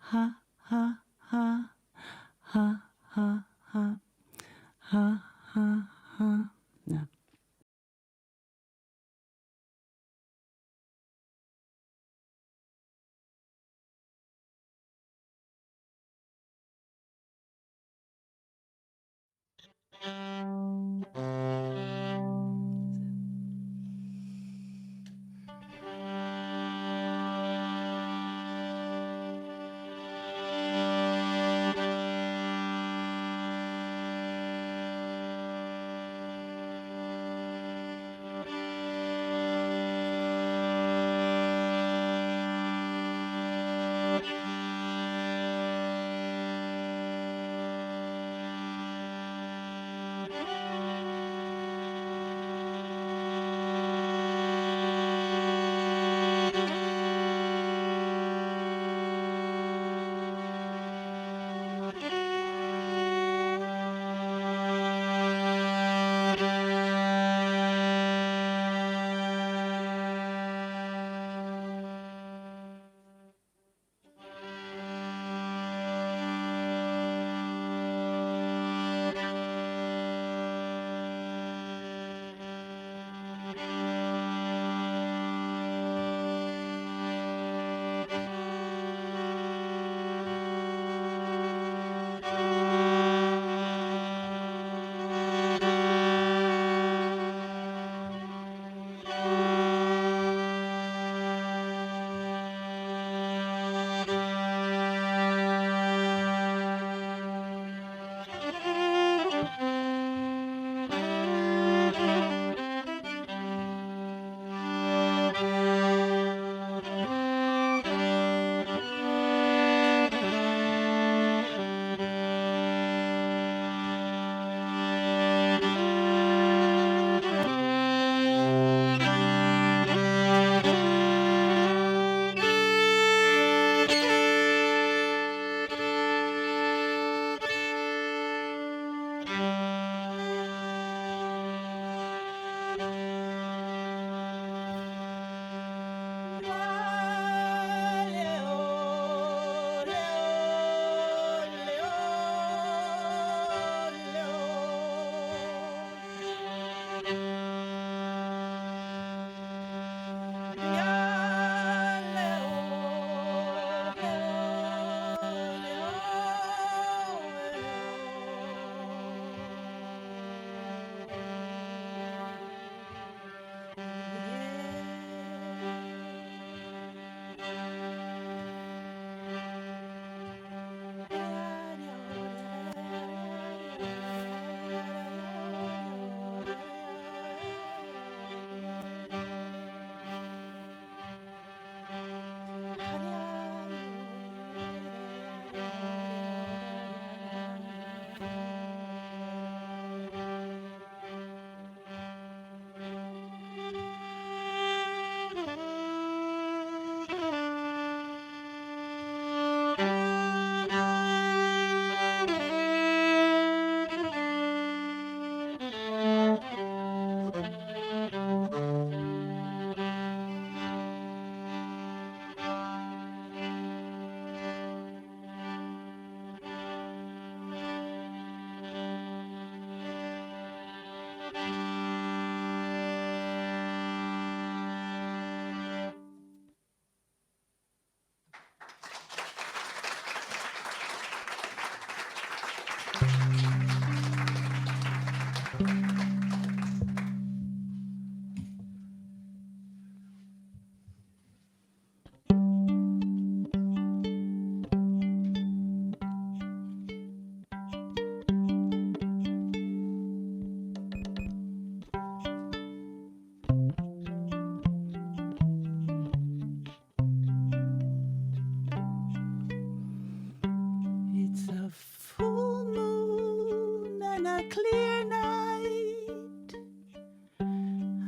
ha, ha, ha, ha, ha, ha, ha, ha, ha. Ja.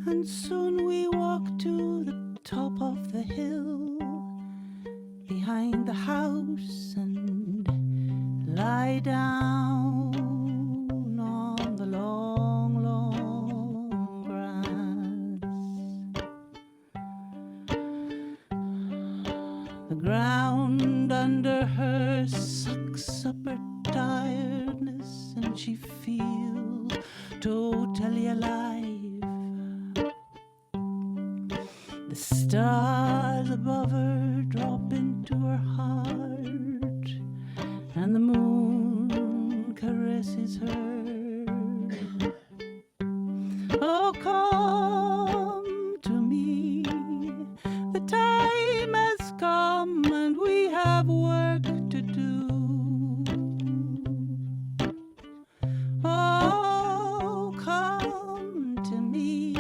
And soon we walk to the top of the hill behind the house and lie down on the long, long grass. The ground under her totally alive. The stars above her drop into her heart, and the moon caresses her. Oh, come to me, the time has come and we have work to do. Oh, come to me,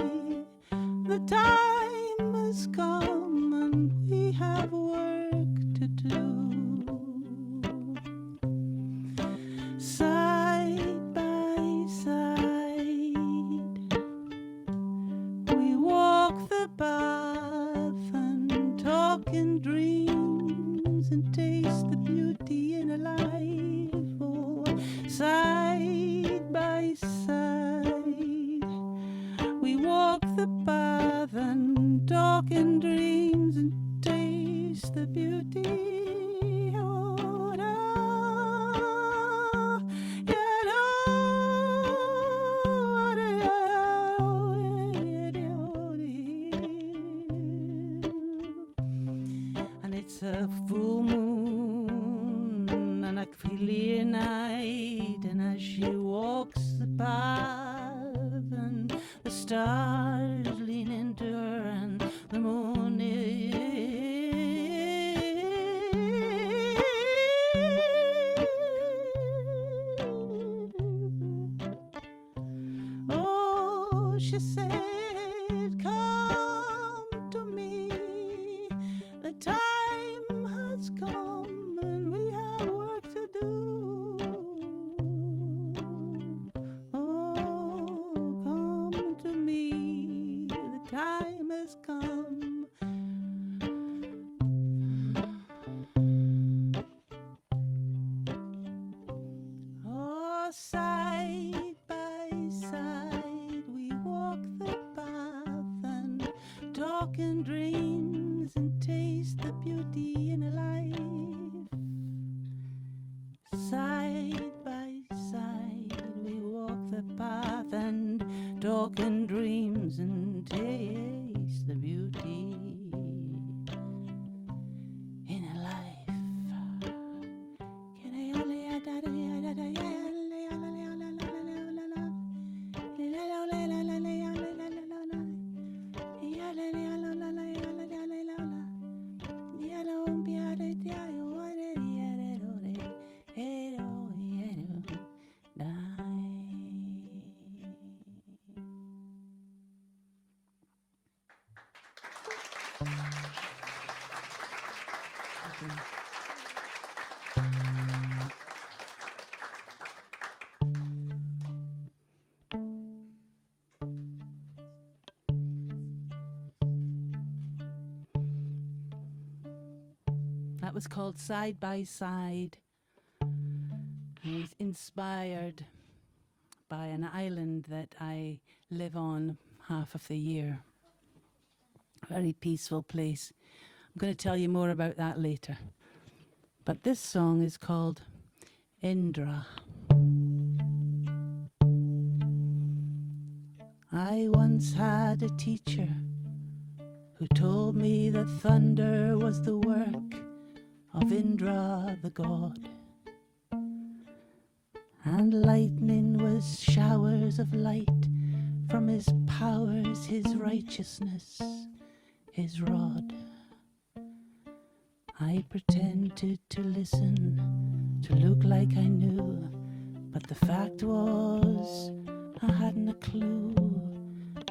the time has come and we have work to do. Side by side, we walk the path and talk in dreams and taste the beauty in a life. Oh, side by side, we walk the path and talk in dreams and taste the beauty. Oh, da, yeah, da, da, oh, yeah, da, oh, yeah. And it's a full moon and a clear night, and as she walks the path and the stars lean into her and the moon is oh, she said, come to me, the time has come and we have work to do. Oh, come to me, the time has come. Oh, side by side, we walk the path and talk in dreams and taste the beauty in a life. Side by side, we walk the path and talk in dreams and taste the beauty in a life. That was called Side by Side. And it's inspired by an island that I live on half of the year. A very peaceful place. I'm going to tell you more about that later. But this song is called Indra. I once had a teacher who told me that thunder was the work of Indra the god, and lightning was showers of light from his powers, his righteousness, his rod. I pretended to listen, to look like I knew, but the fact was I hadn't a clue.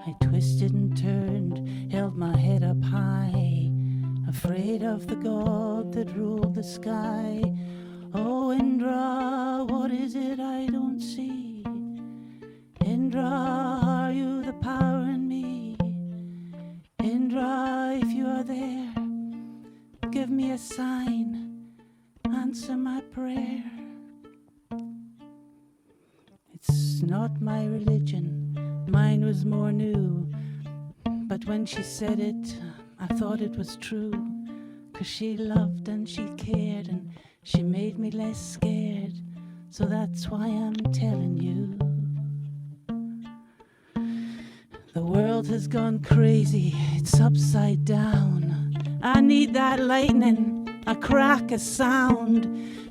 I twisted and turned, held my head up high, afraid of the god that ruled the sky. Oh, Indra, what is it I don't see? Indra, are you the power in me? Indra, if you are there, give me a sign, answer my prayer. It's not my religion, mine was more new, but when she said it, I thought it was true, 'cause she loved and she cared and she made me less scared, so that's why I'm telling you. The world has gone crazy, it's upside down. I need that lightning, a crack, a sound,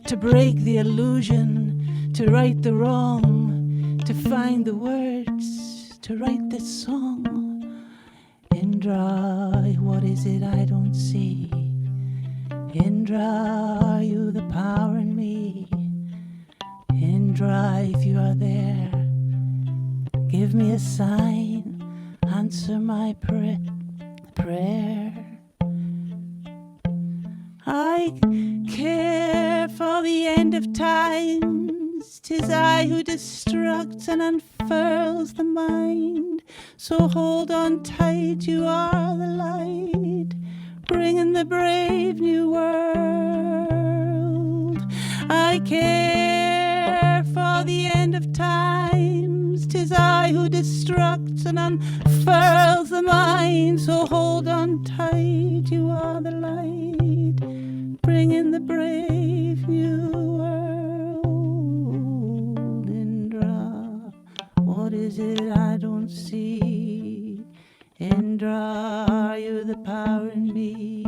to break the illusion, to right the wrong, to find the words, to write this song. Indra, what is it I don't see? Indra, are you the power in me? Indra, if you are there, give me a sign, answer my prayer. I care for the end of times, 'tis I who destructs and unfurls the mind. So hold on tight, you are the light, bringing the brave new world. I care for the end of times, 'tis I who destructs and unfurls the mind. So hold on tight, you are the light, bringing the brave new world. Indra, what is it I don't see? Indra, are you the power in me?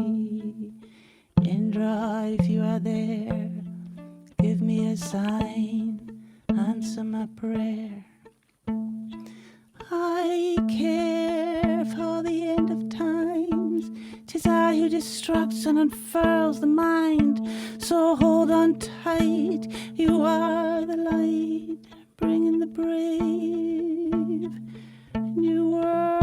Indra, if you are there, give me a sign, answer my prayer. I care for the end of times, 'tis I who destructs and unfurls the mind. So hold on tight, you are the light, bringing the brave new world.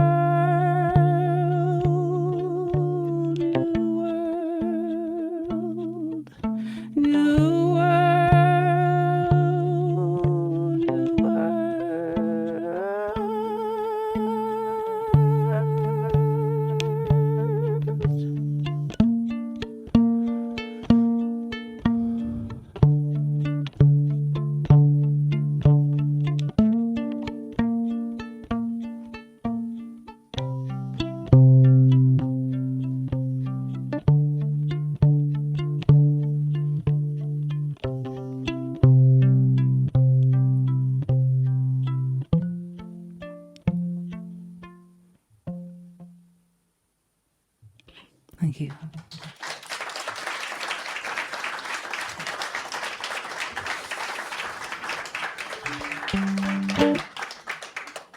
Thank you.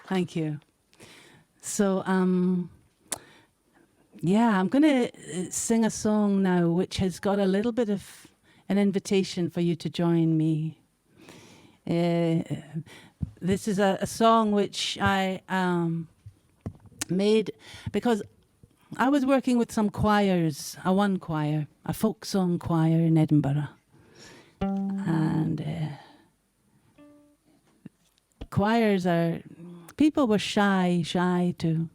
Thank you. So, yeah, I'm going to sing a song now which has got a little bit of an invitation for you to join me. This is a song which I made because I was working with some choirs, one choir, a folk song choir in Edinburgh. And choirs are, people were shy to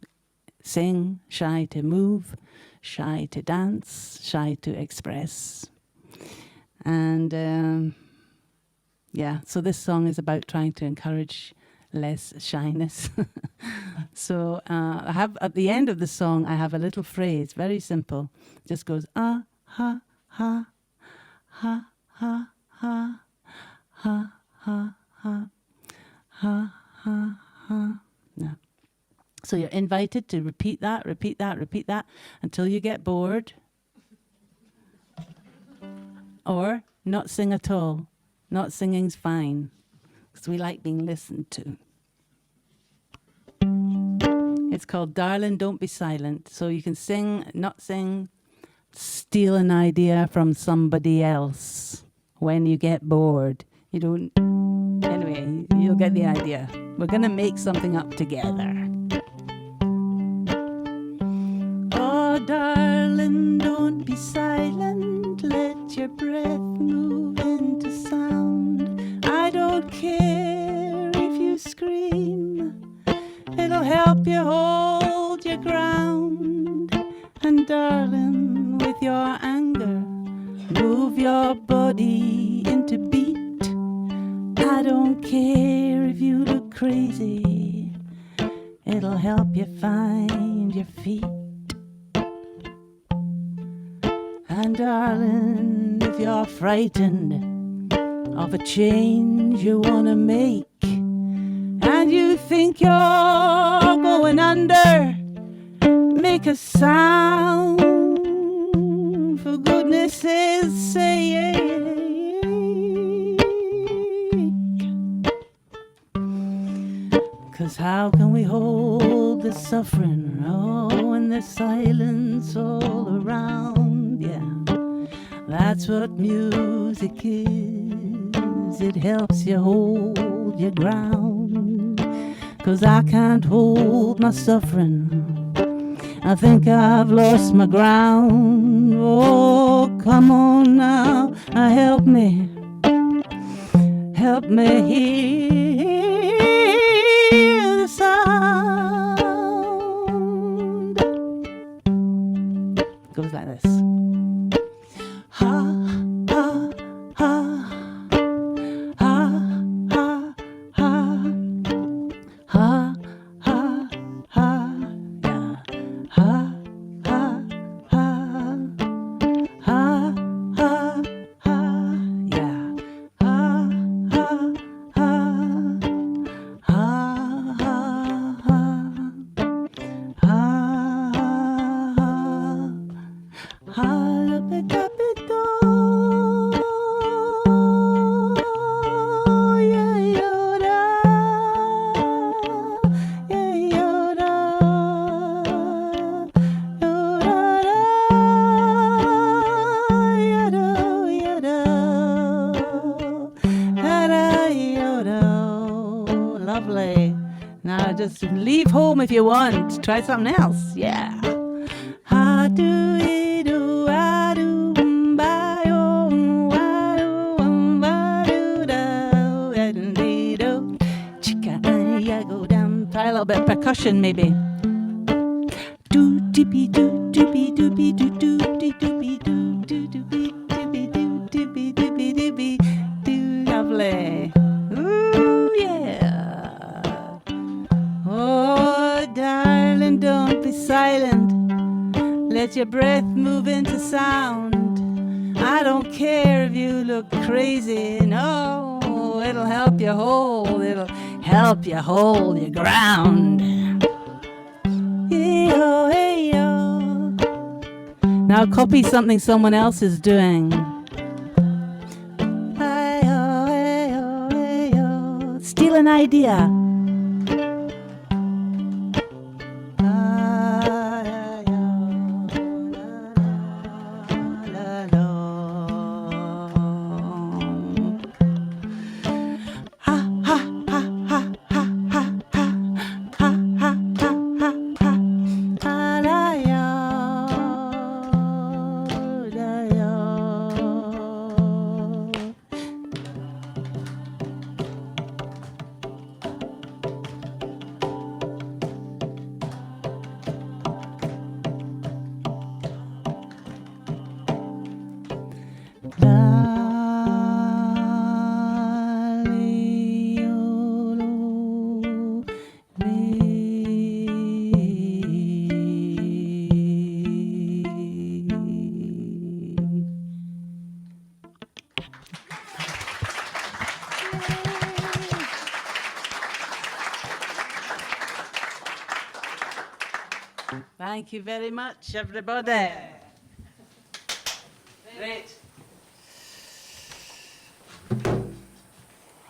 sing, shy to move, shy to dance, shy to express. And yeah, so this song is about trying to encourage less shyness. So I have, at the end of the song, I have a little phrase, very simple. It just goes, ha, ha, ha, ha, ha, ha, ha, ha, ha, ha, ha. Yeah. So you're invited to repeat that until you get bored. Or not sing at all. Not singing's fine, because we like being listened to. It's called Darling, Don't Be Silent. So you can sing, not sing, steal an idea from somebody else when you get bored. You don't, anyway, you'll get the idea. We're going to make something up together. Oh, darling, don't be silent. Let your breath move into sound. I don't care if you scream. It'll help you hold your ground. And darling, with your anger, move your body into beat. I don't care if you look crazy. It'll help you find your feet. And darling, if you're frightened of a change you wanna make, and you think you're going going under. Make a sound, for goodness' sake. 'Cause how can we hold the suffering, oh, when there's silence all around? Yeah, that's what music is. It helps you hold your ground. 'Cause I can't hold my suffering. I think I've lost my ground. Oh, come on now, help me hear the sound. Goes like this. Ha, ha, ha, ha, ha, ha, ha, ha, ha, yeah. Ha, ha, ha, ha, ha, ha, yeah. Ha, ha, ha, ha, ha, ha, ha, ha, Lovely. Now just leave home if you want. Try something else. Yeah. Ha do do ah do ba yo ah do da and do chica ya go down. Try a little bit of percussion maybe. Do dippy do dippy doopy do do doopy do do doopy dippy do dippy dippy dippy do. Lovely. Ooh yeah. Oh darling, don't be silent. Let your breath move into sound. I don't care if you look crazy. No, it'll help you hold. It'll help you hold your ground. Hey-yo, hey-yo. Now copy something someone else is doing. Hey-yo, hey-yo, hey-yo. Steal an idea. Thank you very much, everybody. Great.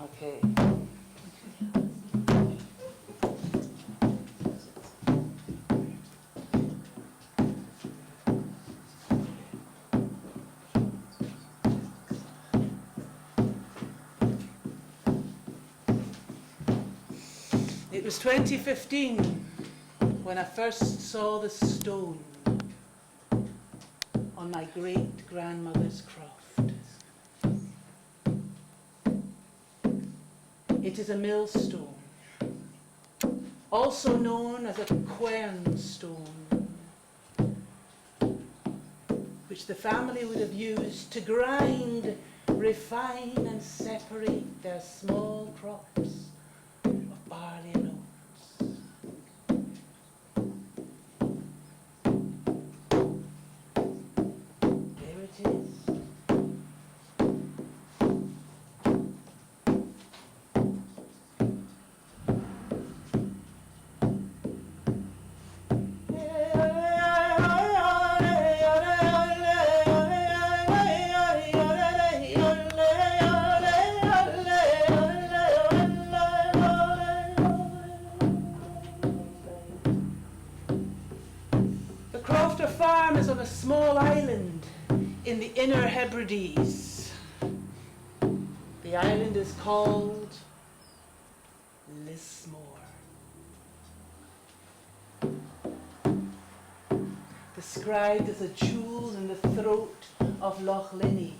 Okay. It was 2015 when I first saw the stone on my great-grandmother's croft. It is a millstone, also known as a quernstone, which the family would have used to grind, refine and separate their small crops of barley and oats. There it is. Crofter Farm is on a small island in the Inner Hebrides. The island is called Lismore. Described as a jewel in the throat of Loch Linney.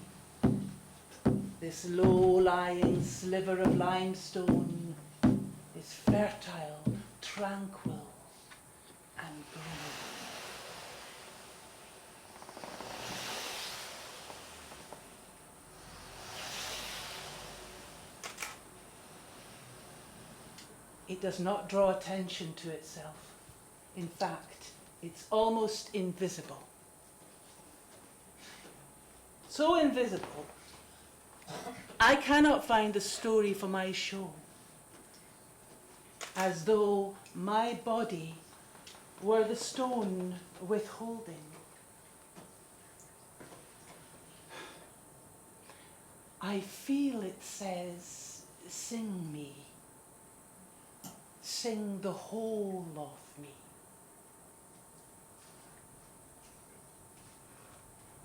This low-lying sliver of limestone is fertile, tranquil, and green. It does not draw attention to itself. In fact, it's almost invisible. So invisible, I cannot find a story for my show, as though my body were the stone withholding. I feel it says, sing me, sing the whole of me.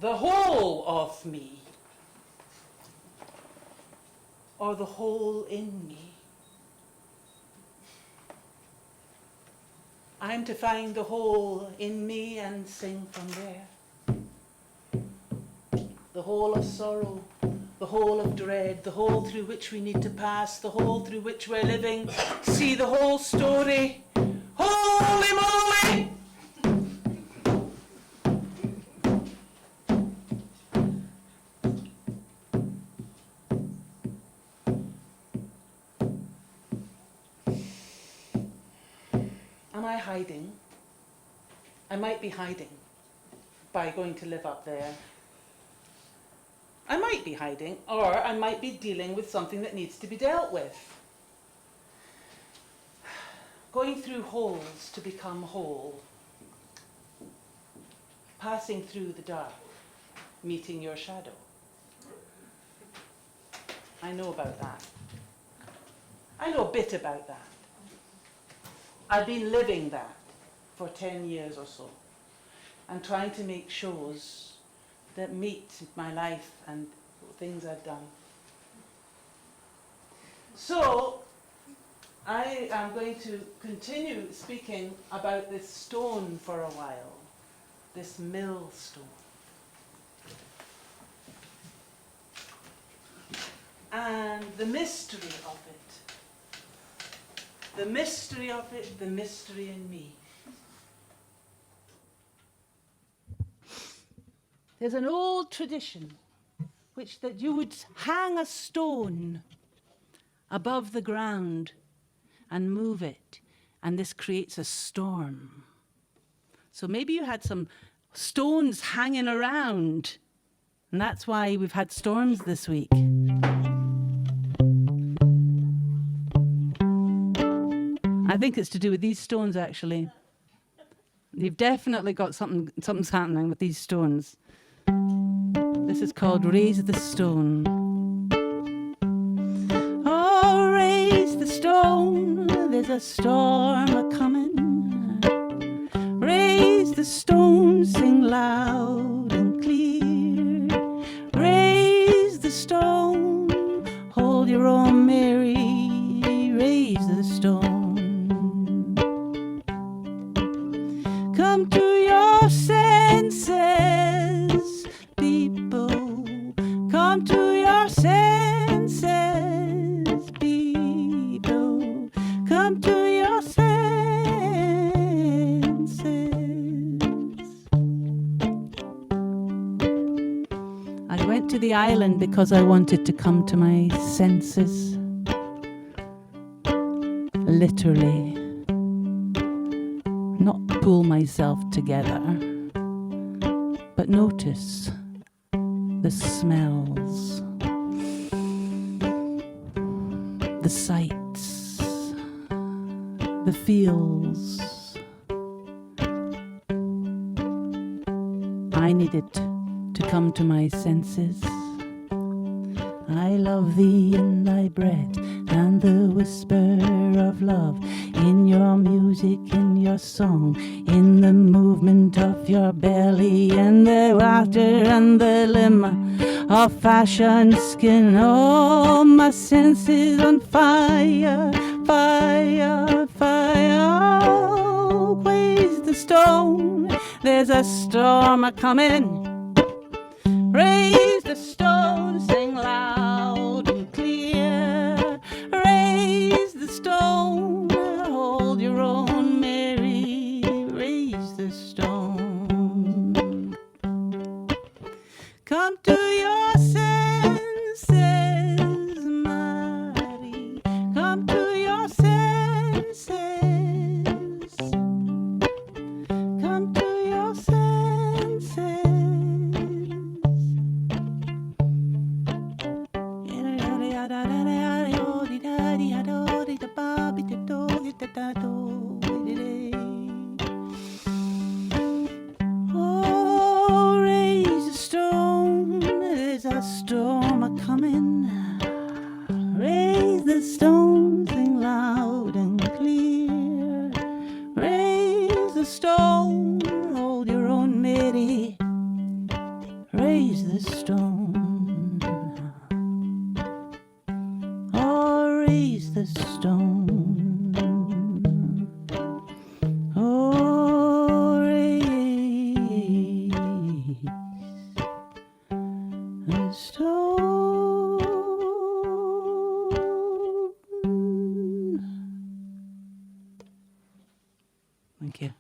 The whole of me, or the whole in me. I'm to find the whole in me and sing from there. The whole of sorrow, the whole of dread, the whole through which we need to pass, the whole through which we're living. See the whole story. Holy moly! Am I hiding? I might be hiding by going to live up there. I might be hiding, or I might be dealing with something that needs to be dealt with. Going through holes to become whole. Passing through the dark, meeting your shadow. I know about that. I know a bit about that. I've been living that for 10 years or so, and trying to make shows that meet my life and things I've done. So I am going to continue speaking about this stone for a while, this millstone. And the mystery of it. The mystery of it, the mystery in me. There's an old tradition that you would hang a stone above the ground and move it, and this creates a storm. So maybe you had some stones hanging around, and that's why we've had storms this week. I think it's to do with these stones, actually. You've definitely got something's happening with these stones. This is called Raise the Stone. Oh, raise the stone, there's a storm a-comin'. Raise the stone, sing loud and clear. Raise the stone, hold your own Mary, raise the stone. Come to your senses, people. Come to your senses, people. Come to your senses. I went to the island because I wanted to come to my senses. Literally. Not pull myself together, but notice the smells, the sights, the feels. I needed to come to my senses. I love thee in thy breath and the whisper of love in your music, in your song, in the movement of your belly, and the laughter and the limmer of fashion skin. Oh, my senses on fire, fire, fire. Oh, where's the stone? There's a storm a-coming. Raise the stone, sing loud and clear. Raise the stone, hold your own, Mary. Raise the stone. Come to your senses, Mairi. Come to your senses. Come to your senses. Oh, raise a stone, there's a storm a-coming. Raise the stone, sing loud and clear. Raise the stone, hold your own, Mary. Raise the stone. Oh, raise the stone. Oh, raise the stone. Thank you.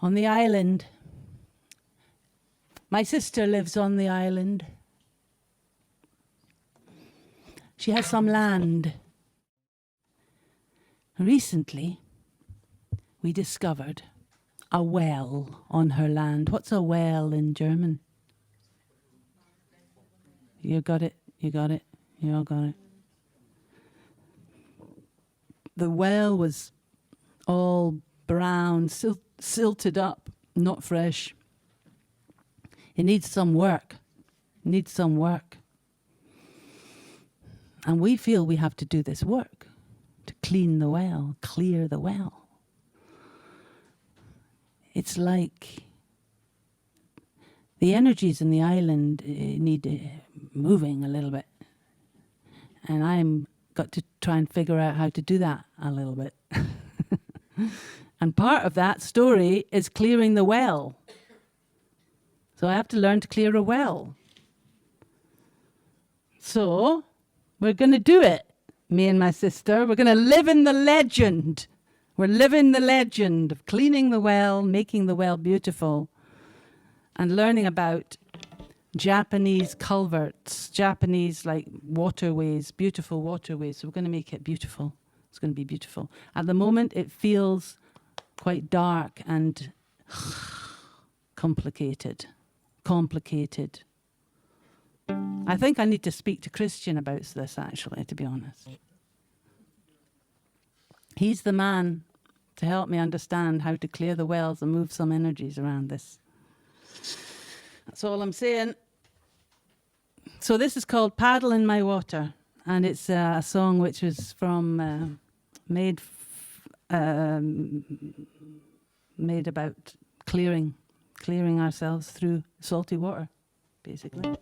On the island. My sister lives on the island. She has some land. Recently, we discovered a well on her land. What's a well in German? You got it, you got it, you all got it. The well was all brown, silted up, not fresh. It needs some work. It needs some work. And we feel we have to do this work to clean the well, clear the well. It's like the energies in the island need moving a little bit. And I'm got to try and figure out how to do that a little bit. And part of that story is clearing the well. So I have to learn to clear a well. So we're going to do it, me and my sister. We're going to live in the legend. We're living the legend of cleaning the well, making the well beautiful, and learning about Japanese culverts, Japanese like waterways, beautiful waterways. So we're going to make it beautiful. It's going to be beautiful. At the moment, it feels quite dark and complicated. I think I need to speak to Christian about this, actually, to be honest. He's the man to help me understand how to clear the wells and move some energies around this. That's all I'm saying. So this is called Paddle in My Water, and it's a song which was from made about clearing ourselves through salty water, basically.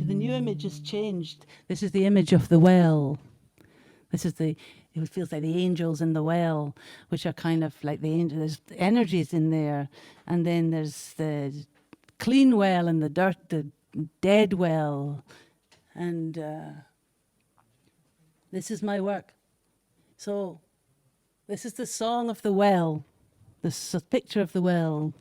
The new image has changed. This is the image of the well. It feels like the angels in the well, which are kind of like the angels. There's energies in there. And then there's the clean well and the dead well. And this is my work. So this is the song of the well. This is a picture of the well.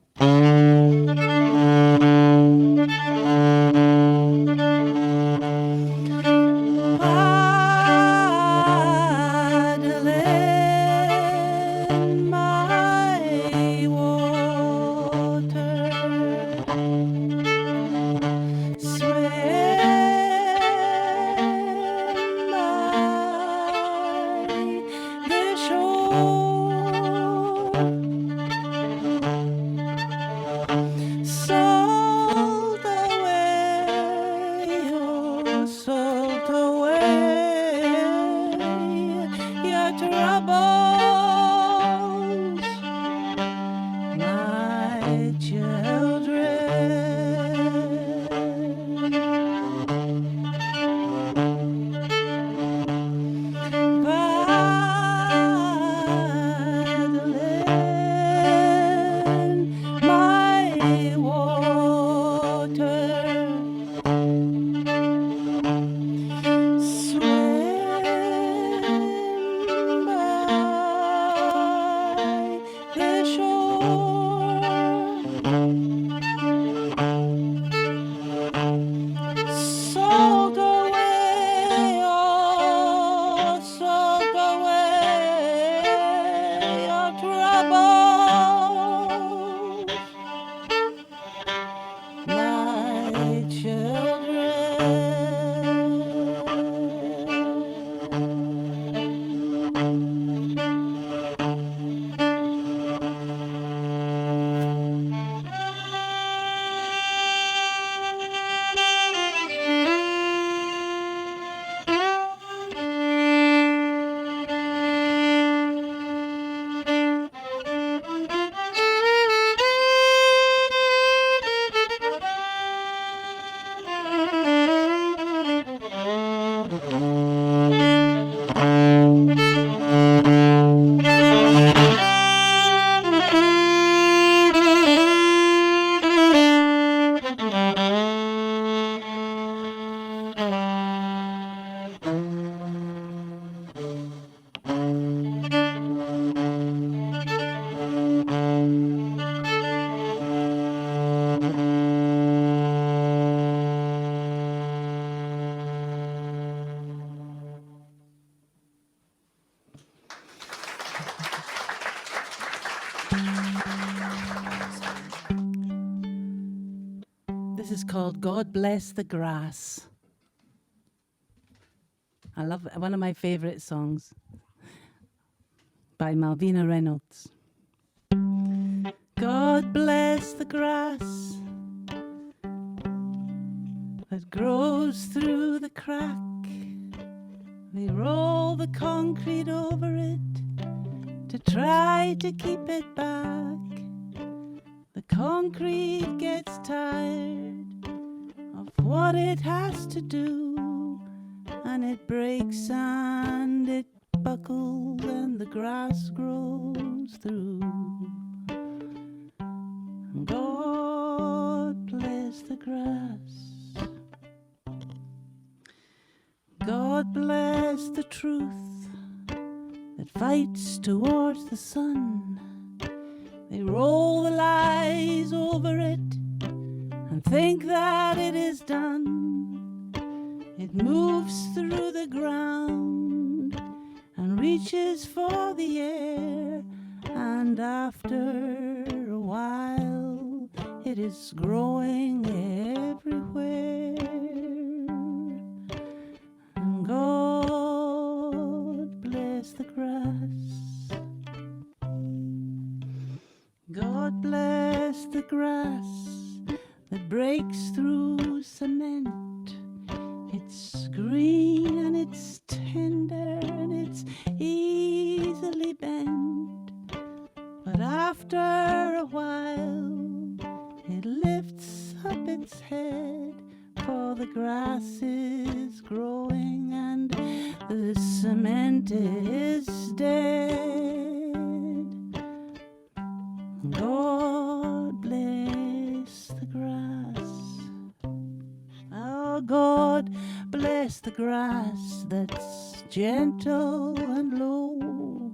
This is called God Bless the Grass. I love it. One of my favorite songs by Malvina Reynolds. God bless the grass that grows through the crack. They roll the concrete over it to try to keep it back. The concrete gets tired of what it has to do, and it breaks and it buckles and the grass grows through. God bless the grass. God bless the truth that fights towards the sun. They roll the lies over it and think that it is done. It moves through the ground and reaches for the air, and after a while it is growing everywhere. And God bless the grass. God bless the grass that breaks through cement. It's green and it's tender and it's easily bent. But after a while it lifts up its head, for the grass is growing and the cement is dead. God bless the grass. Oh, God bless the grass that's gentle and low.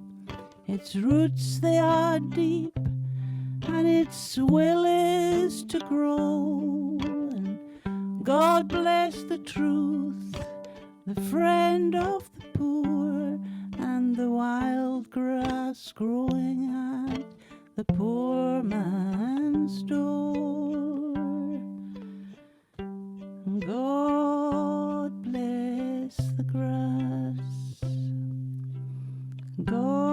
Its roots, they are deep, and its will is to grow. And God bless the truth, the friend of the poor, and the wild grass growing at the poor man's door. God bless the grass. God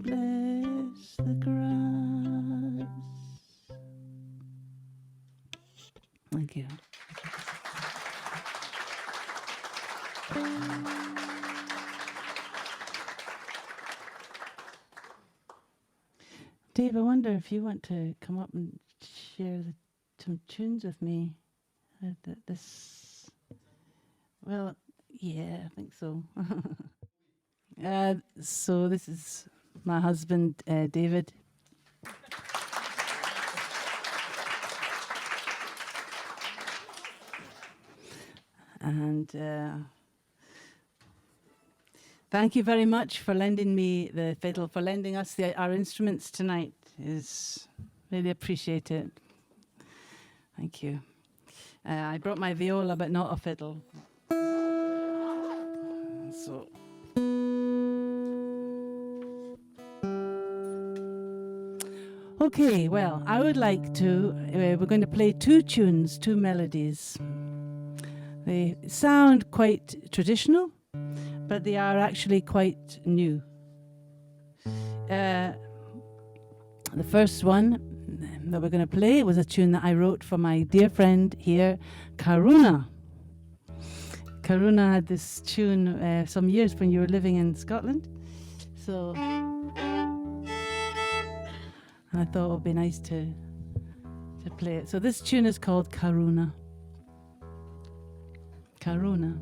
bless the grass. Thank you. Dave, I wonder if you want to come up and share some tunes with me. Well, yeah, I think so. So this is my husband, David. And thank you very much for lending me the fiddle, for lending us our instruments tonight. Is really appreciate it. Thank you. I brought my viola, but not a fiddle. So. Okay, well, I would like to, we're going to play two tunes, two melodies. They sound quite traditional, but they are actually quite new. The first one that we're going to play was a tune that I wrote for my dear friend here, Karuna. Karuna had this tune some years when you were living in Scotland. So I thought it would be nice to play it. So this tune is called Karuna. Karuna.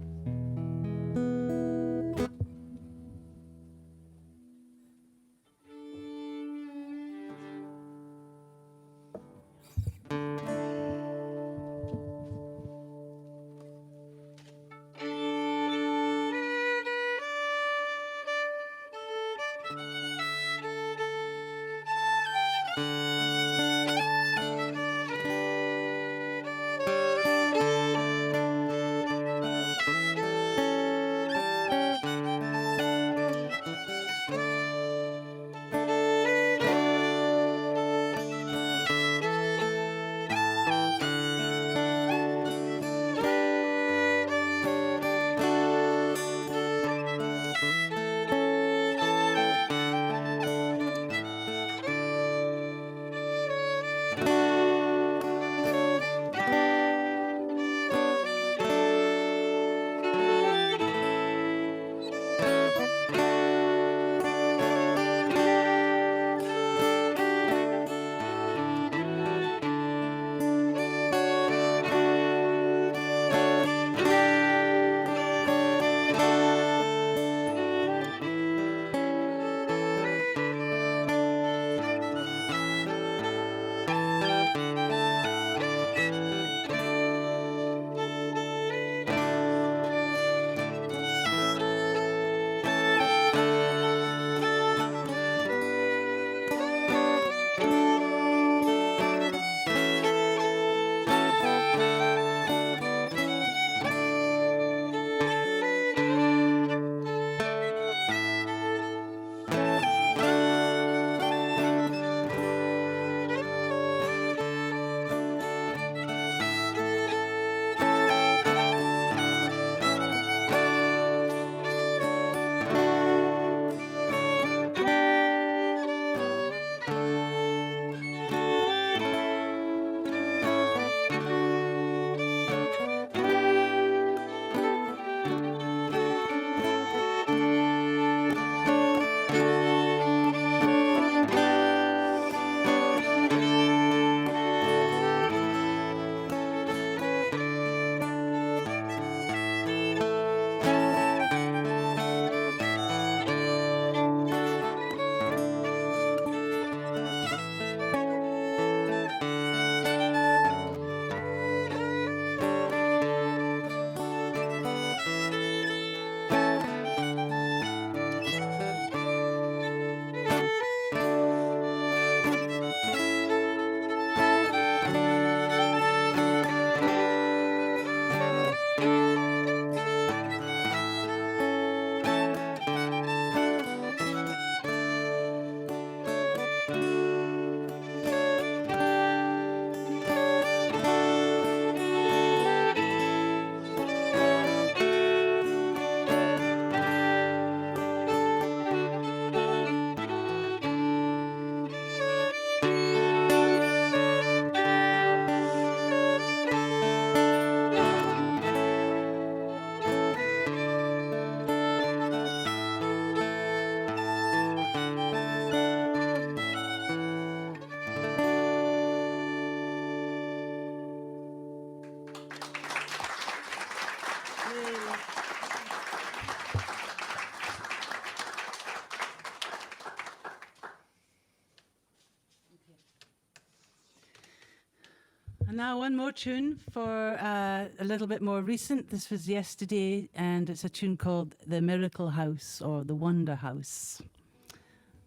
And now one more tune for a little bit more recent. This was yesterday, and it's a tune called The Miracle House or The Wonder House.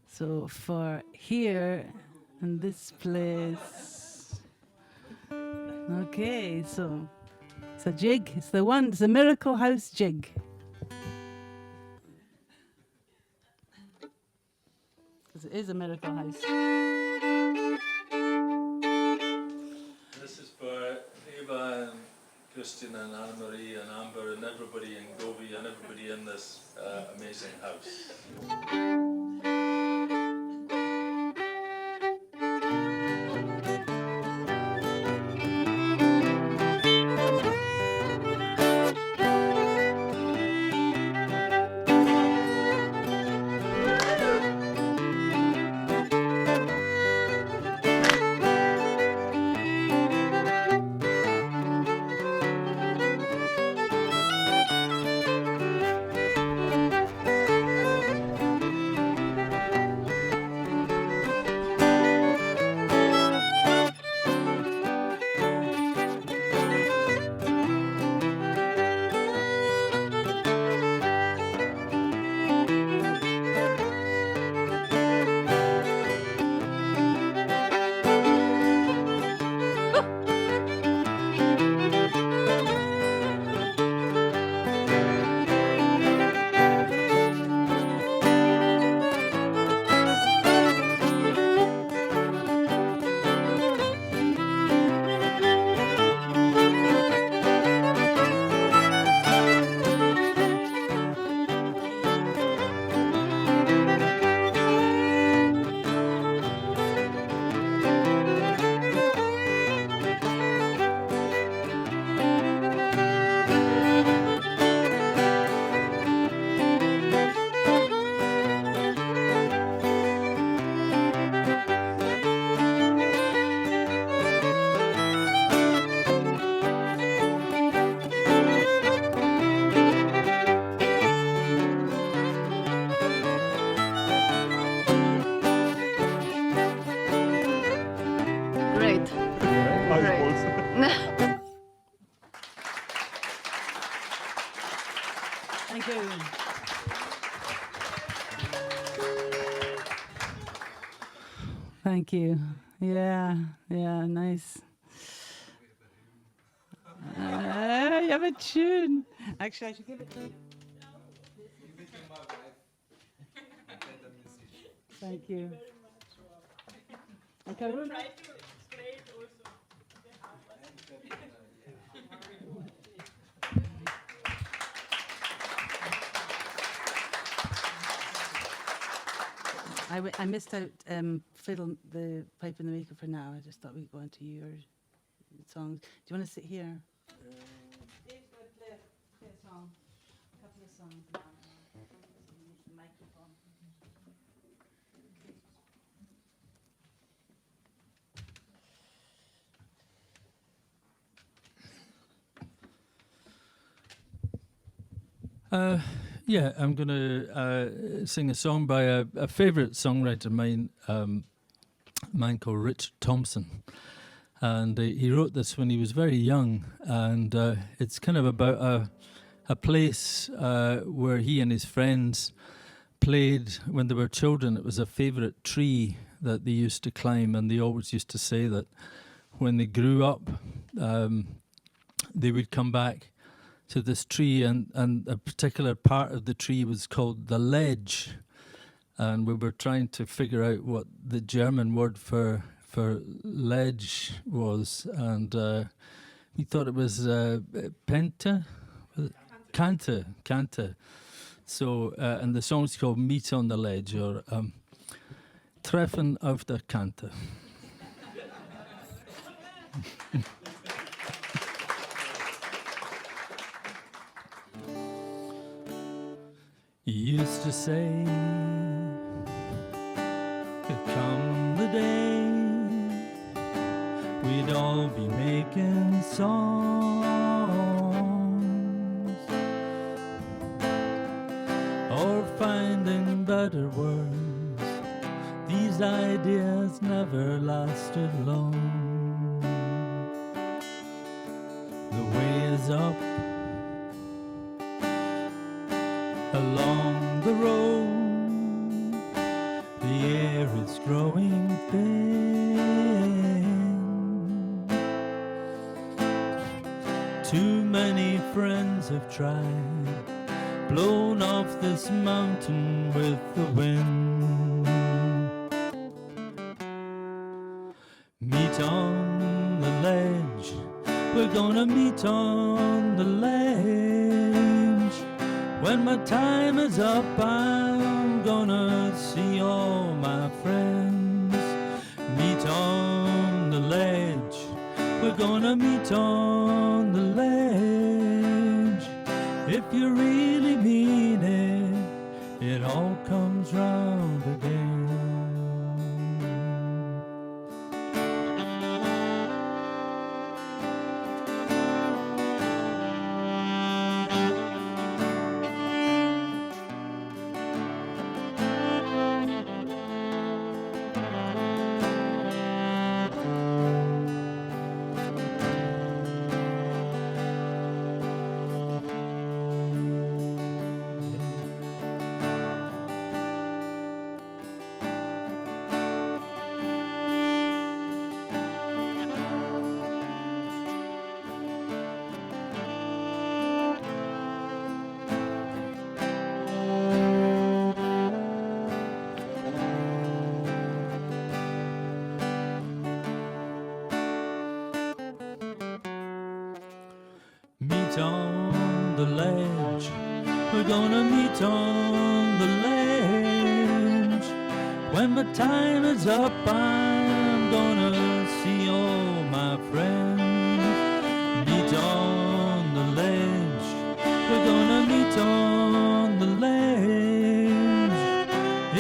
So for here in this place. Okay, so it's a jig. It's the Miracle House jig. Because it is a miracle house. This is for Eva and Christian and Anne-Marie and Amber and everybody in Gobi and everybody in this amazing house. Thank you. Thank you. Yeah, nice. You have a tune. Actually, I should give it to you. Thank you. And Karuna. I missed out fiddle the pipe and the maker for now. I just thought we'd go into your songs. Do you want to sit here? Play a song, a couple of songs. The microphone. Yeah, I'm going to sing a song by a favourite songwriter of mine called Richard Thompson. And he wrote this when he was very young. And it's kind of about a place where he and his friends played when they were children. It was a favourite tree that they used to climb. And they always used to say that when they grew up, they would come back to this tree, and a particular part of the tree was called the ledge, and we were trying to figure out what the German word for ledge was, and we thought it was Kante. So and the song's called Meet on the Ledge, or Treffen auf der Kante. You used to say, it'd come the day we'd all be making songs or finding better words. These ideas never lasted long. is up along the road. The air is growing thin. Too many friends have tried, blown off this mountain with the wind. Meet on the ledge, we're gonna meet on the ledge. When my time is up, I'm gonna see all my friends. Meet on the ledge, we're gonna meet on the ledge. If you really mean it, it all comes round again. Meet on the ledge, we're gonna meet on the ledge. When my time is up, I'm gonna see all my friends. Meet on the ledge, we're gonna meet on the ledge.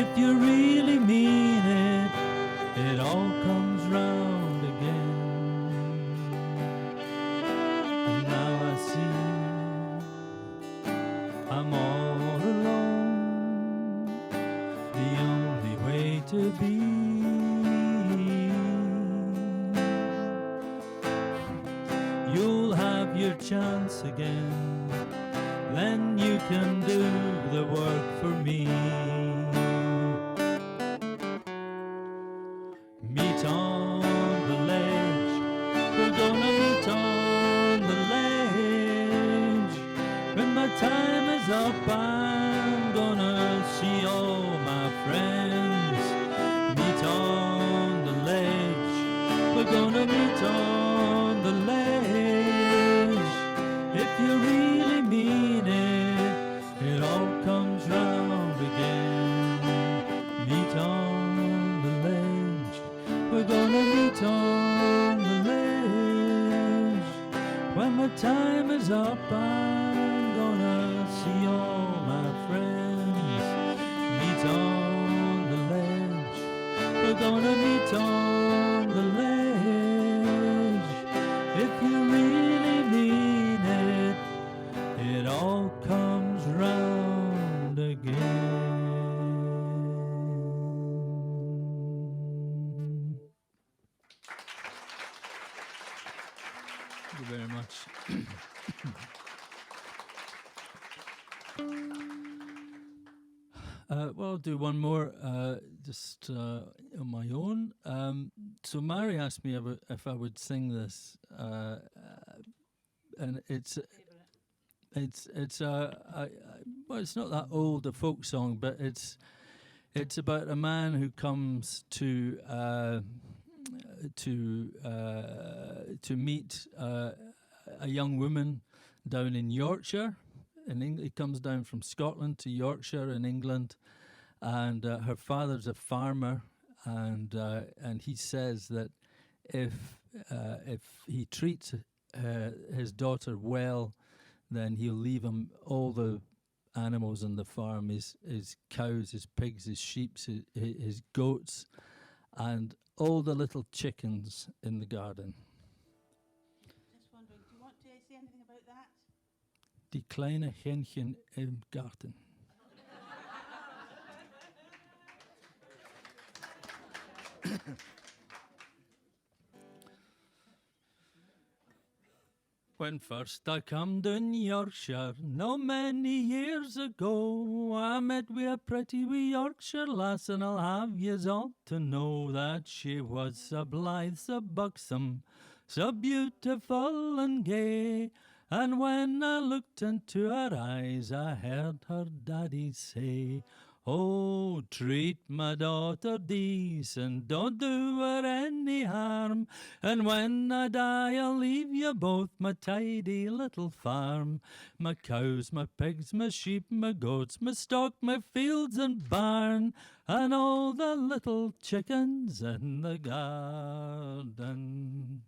If you really mean it, it all comes round again. And now I see I'm all alone, the only way to be. You'll have your chance again, then you can do the work for me. Meet on the ledge, we're gonna meet on the ledge. When my time is up, I'm gonna see all my friends. Meet on the ledge, we're gonna meet on the ledge. If you really mean it, it all comes round again. Meet on the ledge, we're gonna meet on the ledge. When my time is up, I'm gonna see all my friends. Meet on the ledge, we're gonna meet on the ledge. If you really mean it, it all comes round again. Thank you very much. Well, I'll do one more, just on my own. So Mairi asked me if I would sing this, and it's well, it's not that old a folk song, but it's about a man who comes to meet a young woman down in Yorkshire. He comes down from Scotland to Yorkshire in England, and her father's a farmer, and he says that if he treats his daughter well, then he'll leave him all the animals on the farm, his cows, his pigs, his sheep, his goats, and all the little chickens in the garden. Just wondering, do you want to say anything about that? Die kleine Hähnchen im Garten. When first I come down Yorkshire, no many years ago, I met wi' a pretty wee Yorkshire lass, and I'll have yous all to know that she was so blithe, so buxom, so beautiful and gay. And when I looked into her eyes, I heard her daddy say, "Oh, treat my daughter decent, don't do her any harm. And when I die, I'll leave you both my tidy little farm. My cows, my pigs, my sheep, my goats, my stock, my fields and barn, and all the little chickens in the garden."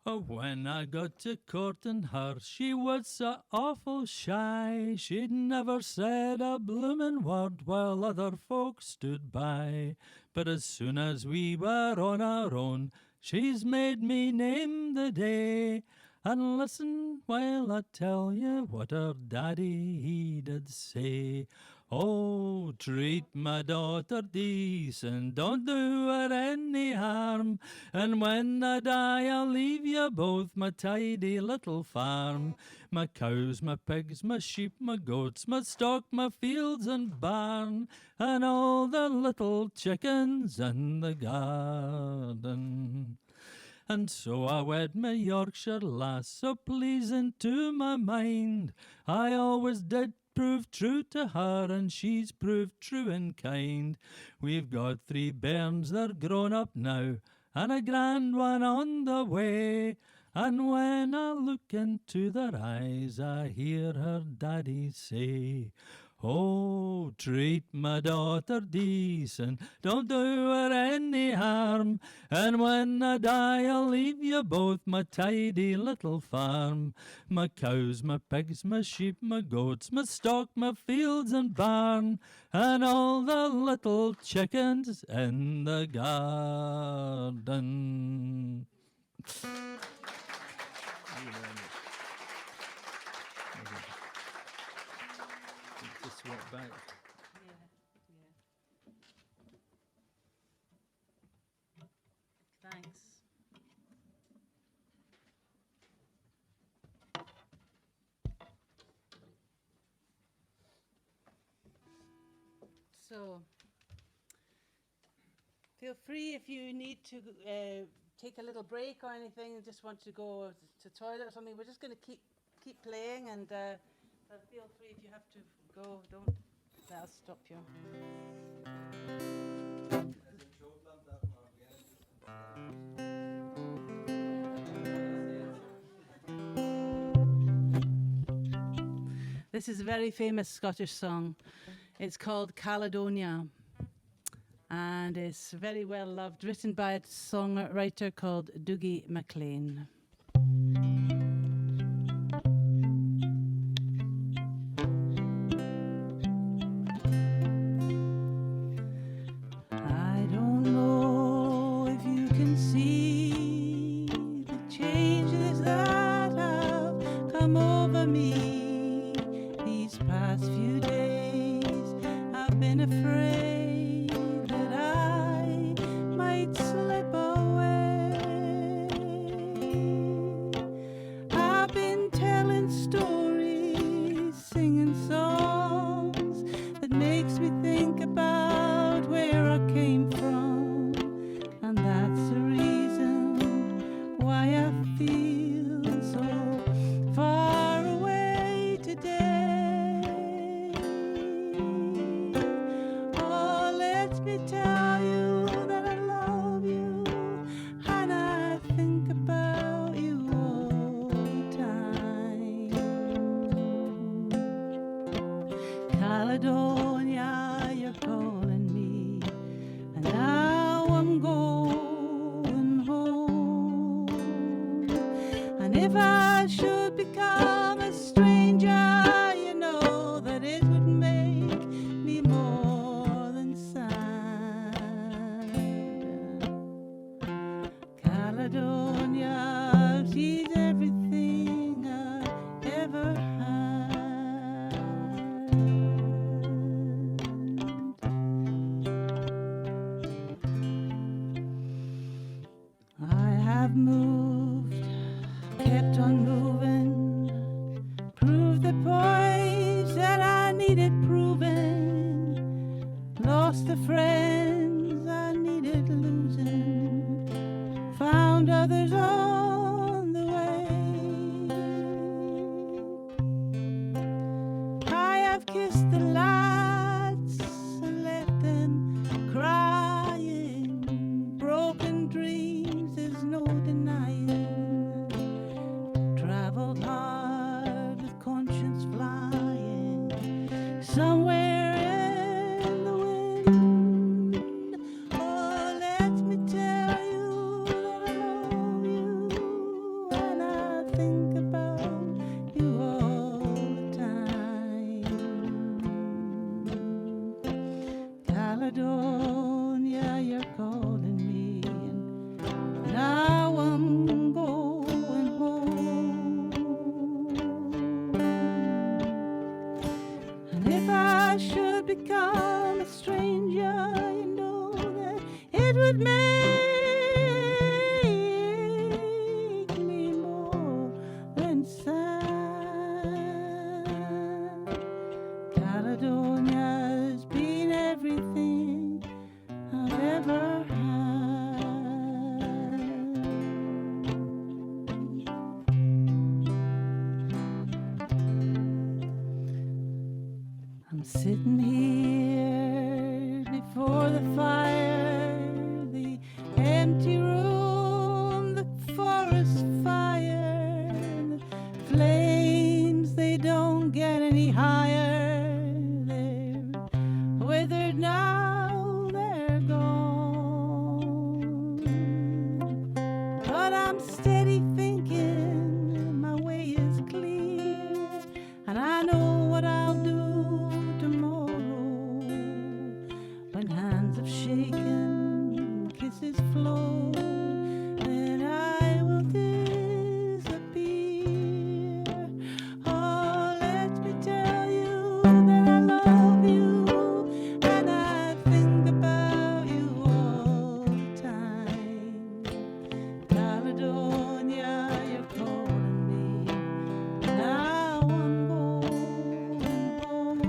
Oh, when I got to courting her, she was so awful shy. She'd never said a bloomin' word while other folks stood by. But as soon as we were on our own, she's made me name the day. And listen while I tell you what her daddy he did say. "Oh, treat my daughter decent, don't do her any harm. And when I die, I'll leave you both my tidy little farm. My cows, my pigs, my sheep, my goats, my stock, my fields and barn, and all the little chickens in the garden." And so I wed my Yorkshire lass, so pleasing to my mind. I always did prove true to her, and she's proved true and kind. We've got 3 bairns, they're grown up now, and a grand one on the way. And when I look into their eyes, I hear her daddy say, "Oh, treat my daughter decent, don't do her any harm. And when I die, I'll leave you both my tidy little farm. My cows, my pigs, my sheep, my goats, my stock, my fields and barn, and all the little chickens in the garden." Just walk back. Thanks. So, feel free if you need to take a little break or anything and just want to go to toilet or something. We're just going to keep playing, and feel free if you have to go. Don't let us stop you. This is a very famous Scottish song. It's called Caledonia, and it's very well loved, written by a songwriter called Dougie MacLean. I don't know if you can see the changes that have come over me these past few days. I've been afraid that I might slip away. I've been telling stories, singing songs that makes me think about where I came from, and that's the reason why I feel so far away today. Oh, let me tell you that I love you, and I think about you all the time. Caledonia, you're calling me, and now I'm going home. And if I should become a stranger, you know that it would make me more than sad. Caledonia, she's everything I ever had. I have moved lost the friends I needed losing, found others on the way. I have kissed the lights and left them crying, broken dreams, there's no denying. Traveled hard with conscience flying, somewhere in the wind. Oh, let me tell you that I love you, and I think about you all the time. Caledonia, you're calling me, and now I'm going home. And if I should become a stranger, you know that it would make me more than sad. Caledonia's been everything I've ever had. I'm sitting here before the fire, the empty room, the forest fire, the flames, they don't get any higher. They're withered now, they're gone. But I'm steady thinking my way is clear, and I know what I'll do tomorrow. When hands have shaken, kisses flow, then I will disappear. Oh, let me tell you that I love you, and I think about you all the time. Caledonia, you're calling me, now I'm going home.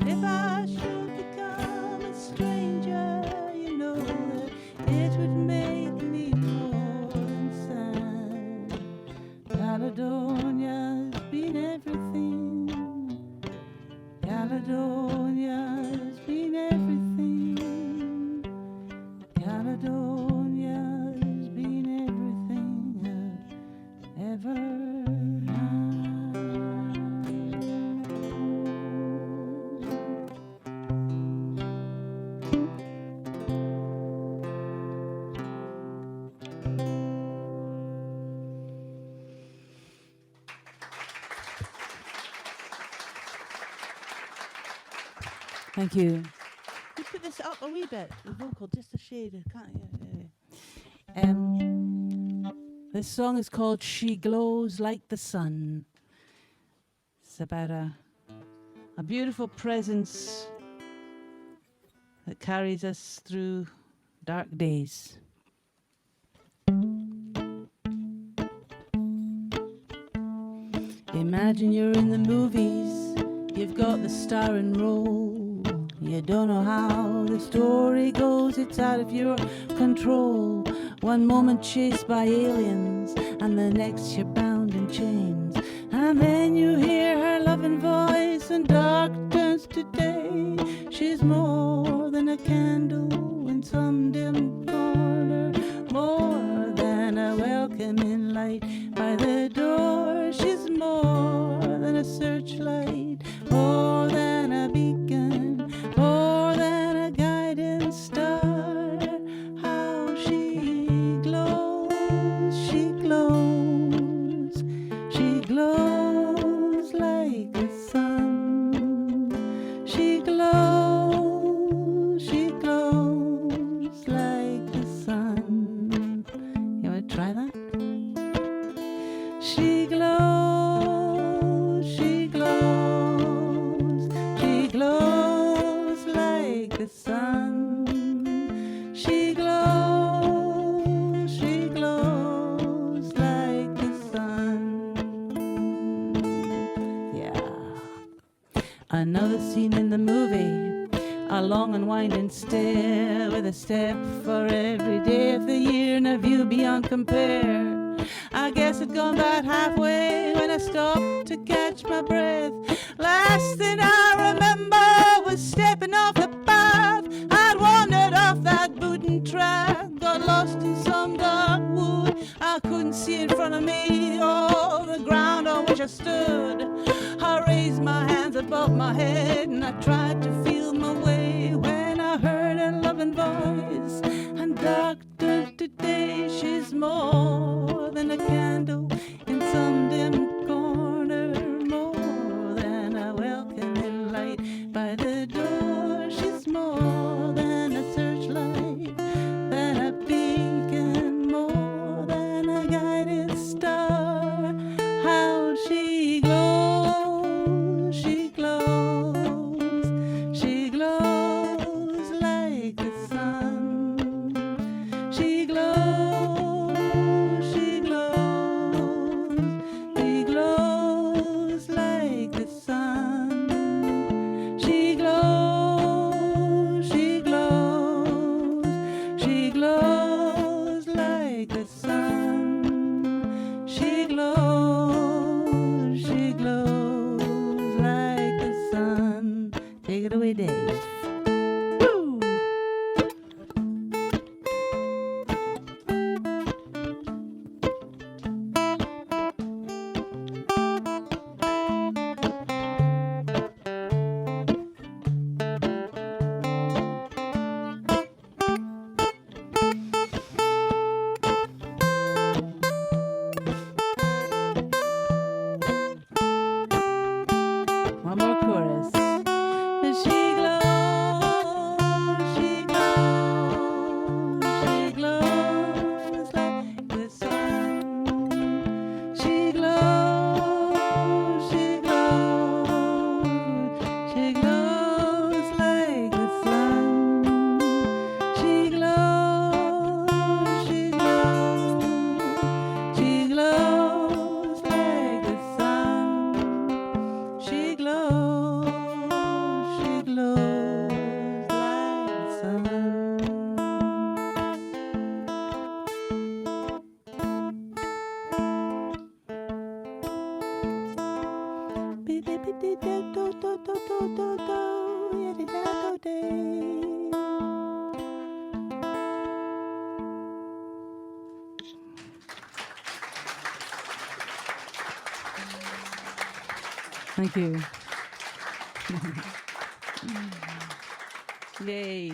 And if I should become a stranger, you know that it would make me more than sad. Caledonia's been everything. Caledonia's been everything. Caledonia's been everything I've ever had. Thank you. You put this up a wee bit, the vocal, just a shade, can't you? This song is called She Glows Like the Sun. It's about a beautiful presence that carries us through dark days. Imagine you're in the movies, you've got the starring role. You don't know how the story goes, it's out of your control. One moment chased by aliens, and the next you're bound in chains. And then you hear her loving voice, and dark turns to day. She's more than a candle in some dim corner, more than a welcoming light by the door. She's more than a searchlight, more than a beacon, more than a guiding star. How she glows, she glows, she glows like the sun. She glows, she glows like the sun. You want to try that? She glows, she glows, she glows like the sun. She glows like the sun. Yeah. Another scene scene in the movie, a long and winding stair with a step for every day of the year and a view beyond compare. I guess it'd gone about halfway when I stopped to catch my breath. Last thing I remember was stepping off the path. I'd wandered off that wooden track, got lost in some dark wood. I couldn't see in front of me or the ground on which I stood. I raised my hands above my head and I tried to feel my way when I heard a loving voice. And doctor, today she's more than a candle in some dim corner, more than a welcoming light by the door. She's more than a searchlight, than a beacon, more than a guiding star. How she glows, she glows, she glows like the sun. She glows, she glows, she glows like the sun. She glows, she glows, she glows like the sun. She glows, she glows like the sun. Take it away, Dave. Woo! One more chorus. She glows, she glows, she glows like the sun. She glows, she glows, she glows like the sun. She glows, she glows, she glows like the sun. She glows, she glows like the sun. Thank you. Yay.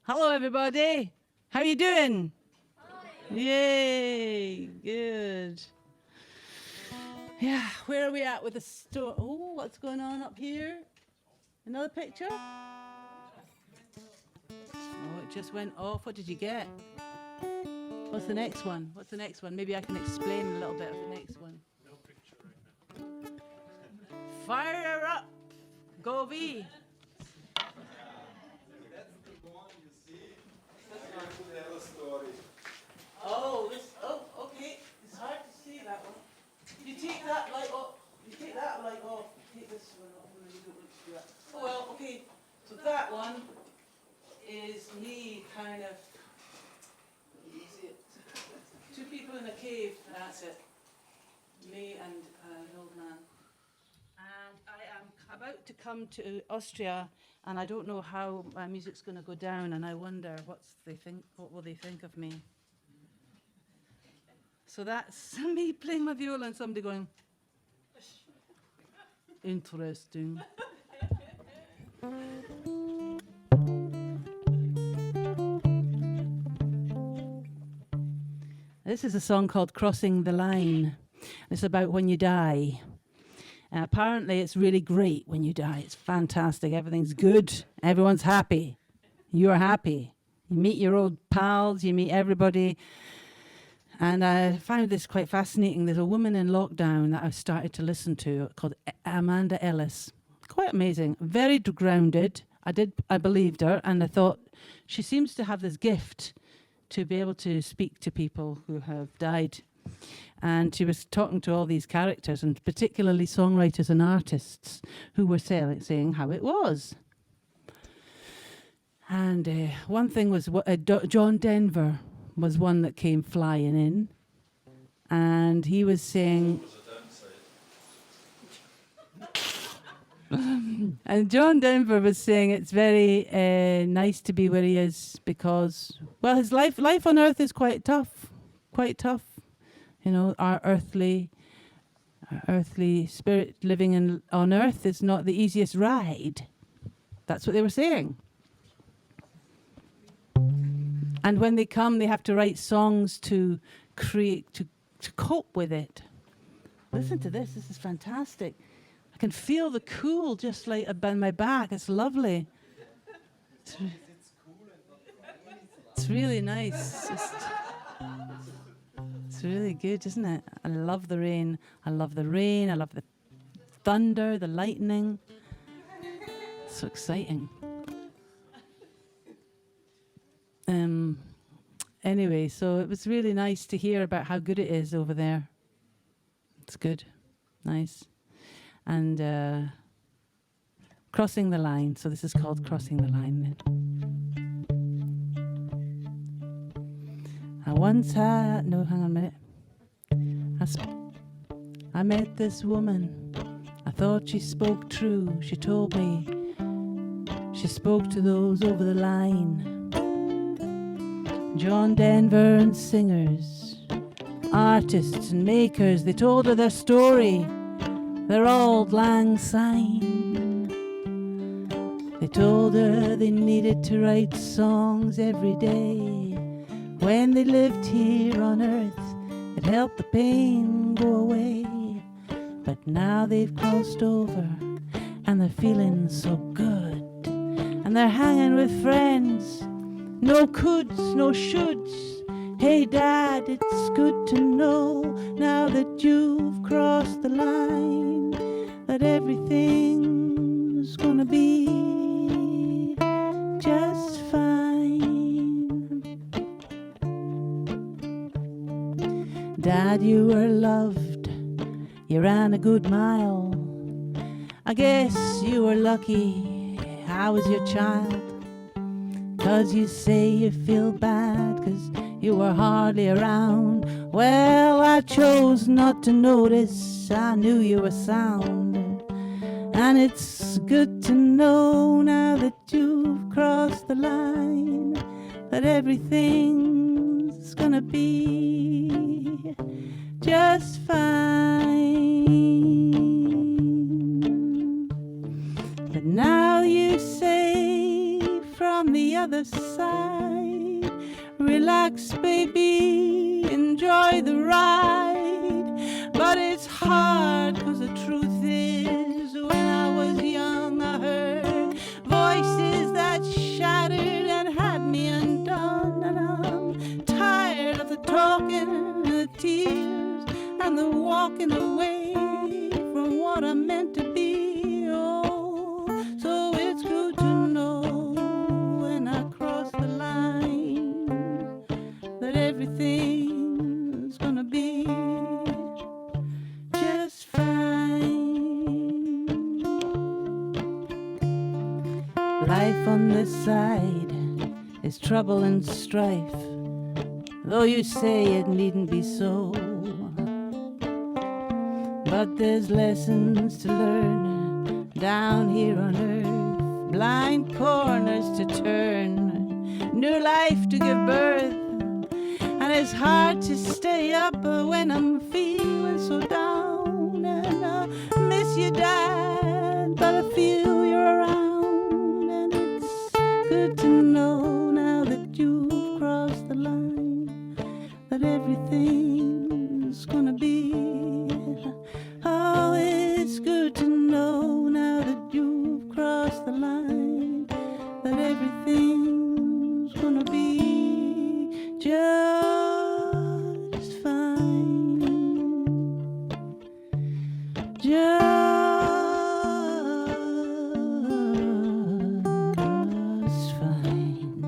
Hello, everybody. How you doing? Yay. Good. Yeah, where are we at with the store? Oh, what's going on up here? Another picture? Oh, it just went off. What did you get? What's the next one? What's the next one? Maybe I can explain a little bit of the next one. Fire her up, Govi. Oh, okay. It's hard to see that one. You take that light off. You take that light off. Take this one off. No, you don't want to do that. Oh well, okay. So that one is me kind of. You see it? Two people in a cave. That's it. Me and an old man. And I am about to come to Austria, and I don't know how my music's going to go down, and I wonder what will they think of me. So that's me playing my viola and somebody going, interesting. This is a song called Crossing the Line. It's about when you die. Apparently it's really great when you die. It's fantastic. Everything's good. Everyone's happy. You're happy. You meet your old pals. You meet everybody. And I found this quite fascinating. There's a woman in lockdown that I've started to listen to called Amanda Ellis. Quite amazing. Very grounded. I believed her, and I thought she seems to have this gift to be able to speak to people who have died And she was talking to all these characters, and particularly songwriters and artists who were saying how it was. And one thing was John Denver was one that came flying in, and he was saying... And John Denver was saying it's very nice to be where he is because, well, his life on Earth is quite tough. You know, our earthly spirit living on Earth is not the easiest ride. That's what they were saying. And when they come, they have to write songs to create, to cope with it. Listen to this. This is fantastic. I can feel the cool just like about my back. It's lovely. It's really nice. It's really good, isn't it? I love the rain. I love the rain. I love the thunder, the lightning. It's so exciting. Anyway, so it was really nice to hear about how good it is over there. It's good. Nice. And crossing the line. So this is called Crossing the Line. I once had... No, hang on a minute. I met this woman. I thought she spoke true. She told me she spoke to those over the line. John Denver and singers, artists and makers, they told her their story, their Auld Lang Syne. They told her they needed to write songs every day. When they lived here on Earth, it helped the pain go away. But now they've crossed over, and they're feeling so good. And they're hanging with friends. No coulds, no shoulds. Hey Dad, it's good to know now that you've crossed the line, that everything's gonna be just fine. Dad, you were loved, you ran a good mile. I guess you were lucky I was your child. 'Cause you say you feel bad 'cause you were hardly around. Well, I chose not to notice, I knew you were sound. And it's good to know now that you've crossed the line, that everything's gonna be just fine. But now you say from the other side, relax baby, enjoy the ride. But it's hard 'cause the truth is, when I was young I heard voices that shattered and had me undone. And I'm tired of the talking and the tears and the walking away from what I meant to be. Oh, so it's good to know when I cross the line that everything's gonna be just fine. Life on this side is trouble and strife, though you say it needn't be so. But there's lessons to learn down here on earth, blind corners to turn, new life to give birth. And it's hard to stay up when I'm feeling so down. And I miss you, Dad, but I feel you're around. And it's good to know now that you've crossed the line, that everything's gonna be. Oh, it's good to know now that you've crossed the line, that everything's gonna be just fine. Just fine.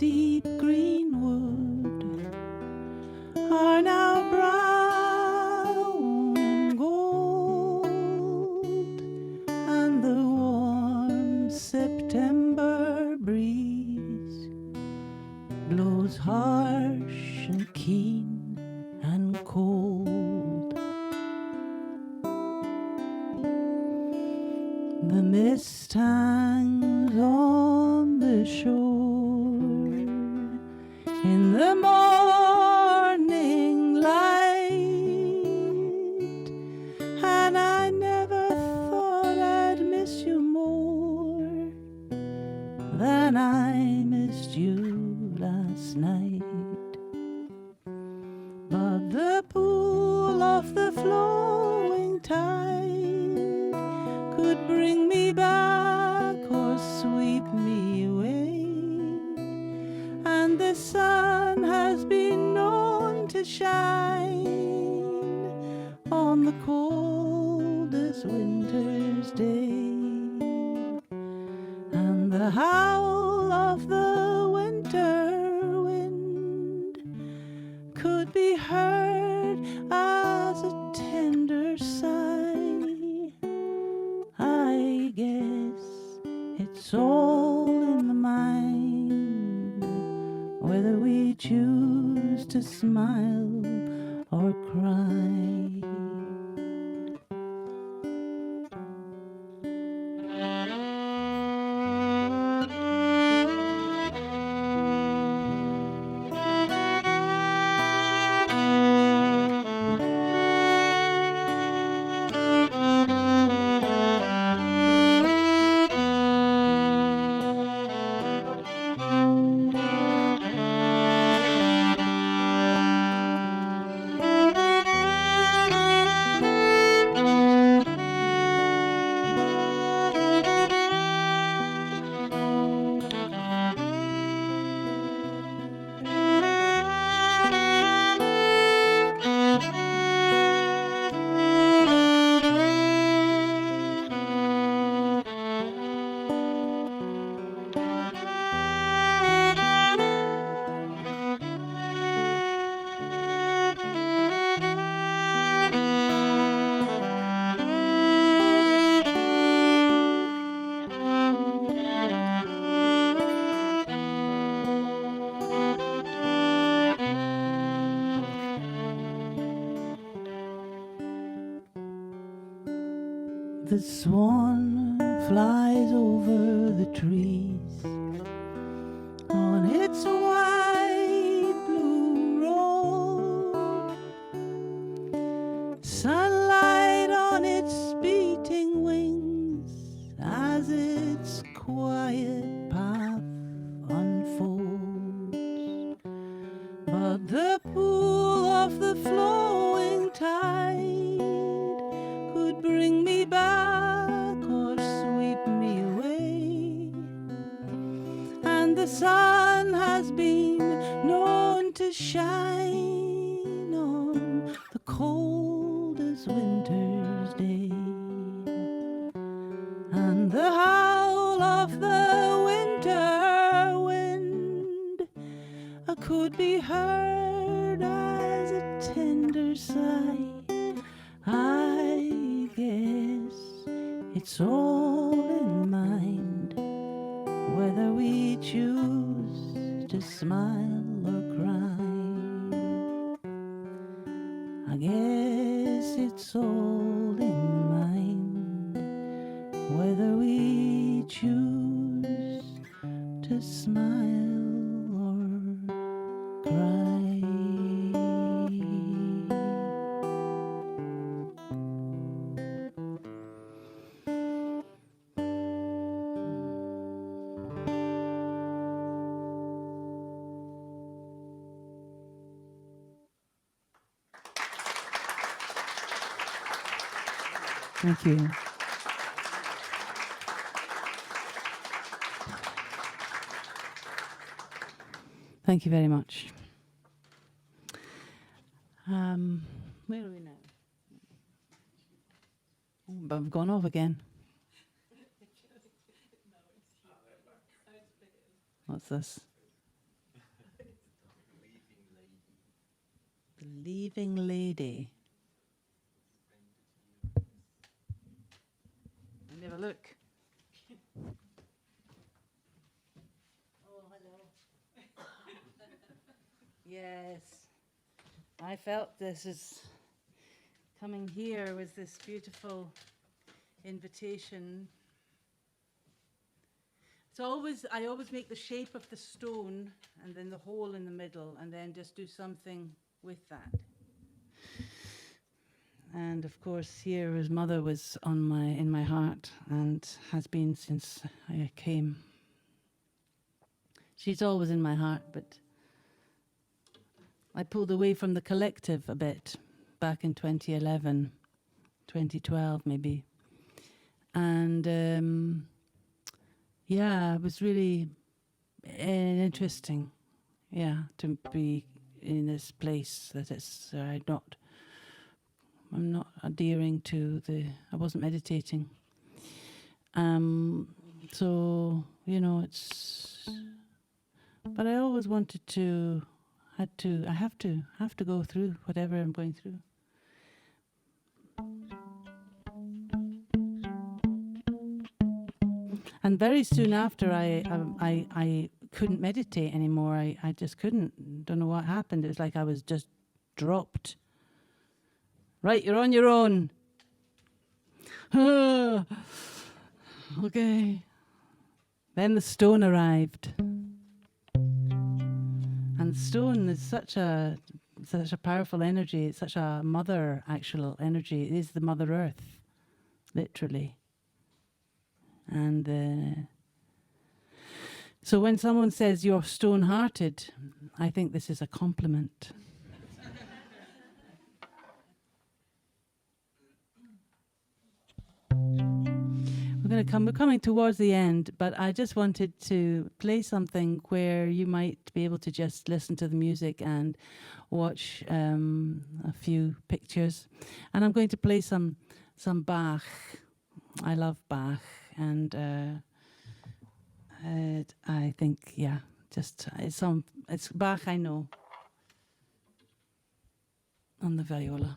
deep green wood are now brown and gold, and the warm September breeze blows harsh and keen and cold. The mist hangs on the shore in the morning light, and I never thought I'd miss you more than I missed you last night. But the pool of the flowing tide could bring me back or sweep me away, and the sun has been known to shine on the coldest winter's day, and the howl of the winter wind could be heard as a tender sigh. I guess it's all in the mind, whether we choose to smile or cry. The swan flies over the trees on its white blue robe, sunlight on its beating wings as its quiet path unfolds. But the pool of the flowing tide could bring me back or sweep me away, and the sun has been known to shine on the coldest winter's day, and the howl of the winter wind could be heard as a tender sigh. I guess it's all in the mind, whether we choose to smile or cry. I guess it's all in the mind, whether we choose to smile or cry. Thank you. Thank you very much. Where are we now? Oh, but I've gone off again. What's this? The Leaving Lady. Let me have a look. Oh, hello. Yes. I felt this is coming here was this beautiful invitation. I always make the shape of the stone and then the hole in the middle and then just do something with that. And of course here his mother was in my heart and has been since I came. She's always in my heart, but I pulled away from the collective a bit back in 2011, 2012 maybe. And it was really interesting, to be in this place that I'm not adhering to I wasn't meditating. But I always wanted to, I have to go through whatever I'm going through. And very soon after, I couldn't meditate anymore. I just couldn't. Don't know what happened. It was like I was just dropped. Right, you're on your own. Okay. Then the stone arrived. And stone is such a powerful energy. It's such a actual energy. It is the Mother Earth, literally. And so when someone says you're stone-hearted, I think this is a compliment. We're coming towards the end, but I just wanted to play something where you might be able to just listen to the music and watch a few pictures. And I'm going to play some Bach. I love Bach, and I think it's Bach I know on the viola.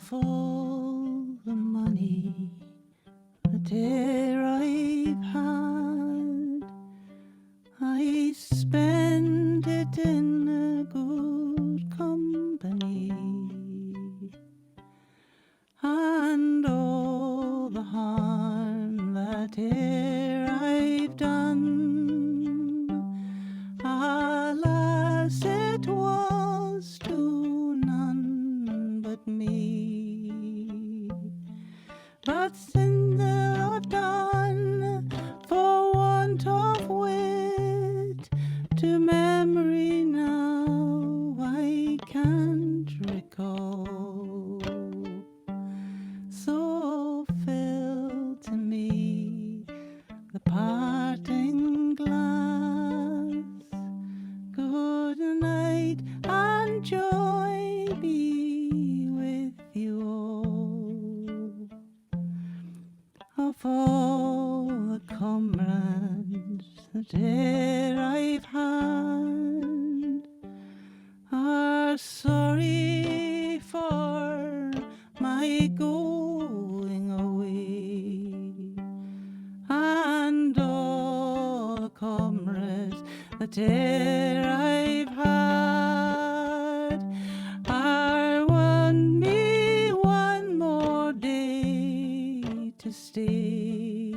of all the money that e'er I've had, I spend it in a good company, and all the harm that e'er I've done, alas, it was to none but me. But sin that I've done for want of wit, to memory now I can't recall. So fill to me the parting glass. Good night and joy be with you all. Of all the comrades that e'er I've had, are sorry for my going away, and all the comrades that e'er I've had are want me one more day to stay.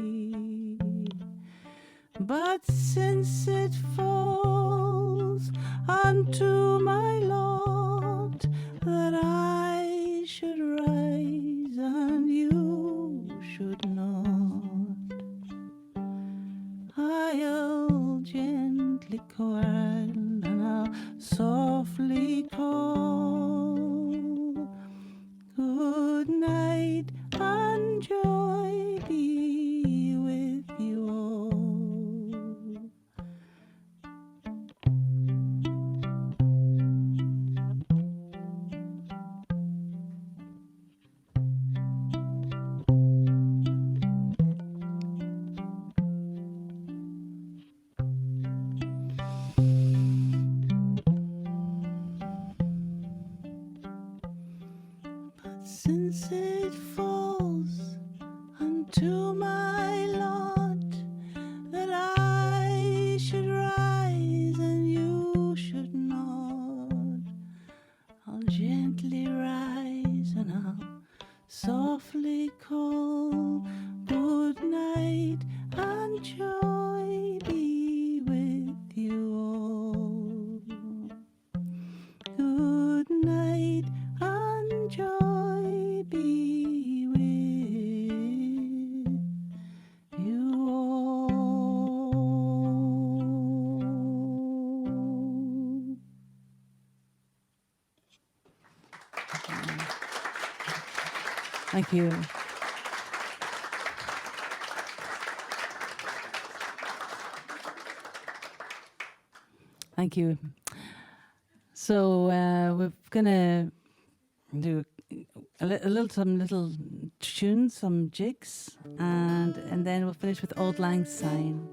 But since it falls unto my lot that I should rise and you should not, I'll gently call and I'll softly call. Good night and joy be with you all. Since it falls unto my lot that I should rise and you should not, I'll gently rise and I'll softly call. Good night and joy be with you all. Good night and joy be with you all. Thank you. Thank you. So we're gonna do some little tunes, some jigs, and then we'll finish with Auld Lang Syne.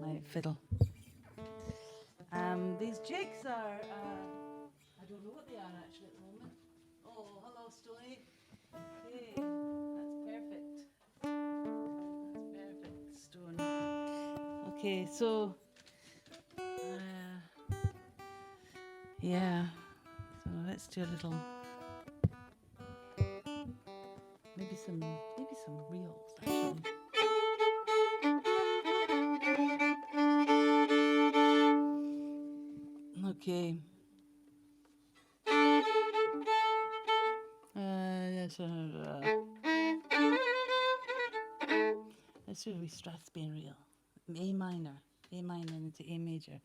My fiddle. These jigs are I don't know what they are actually at the moment. Oh, hello, Stoney. Okay, that's perfect, Stone. Okay, so yeah, so let's do a little, maybe some reels actually. Okay. Let's do a wee Strathspey reel. A minor into A major.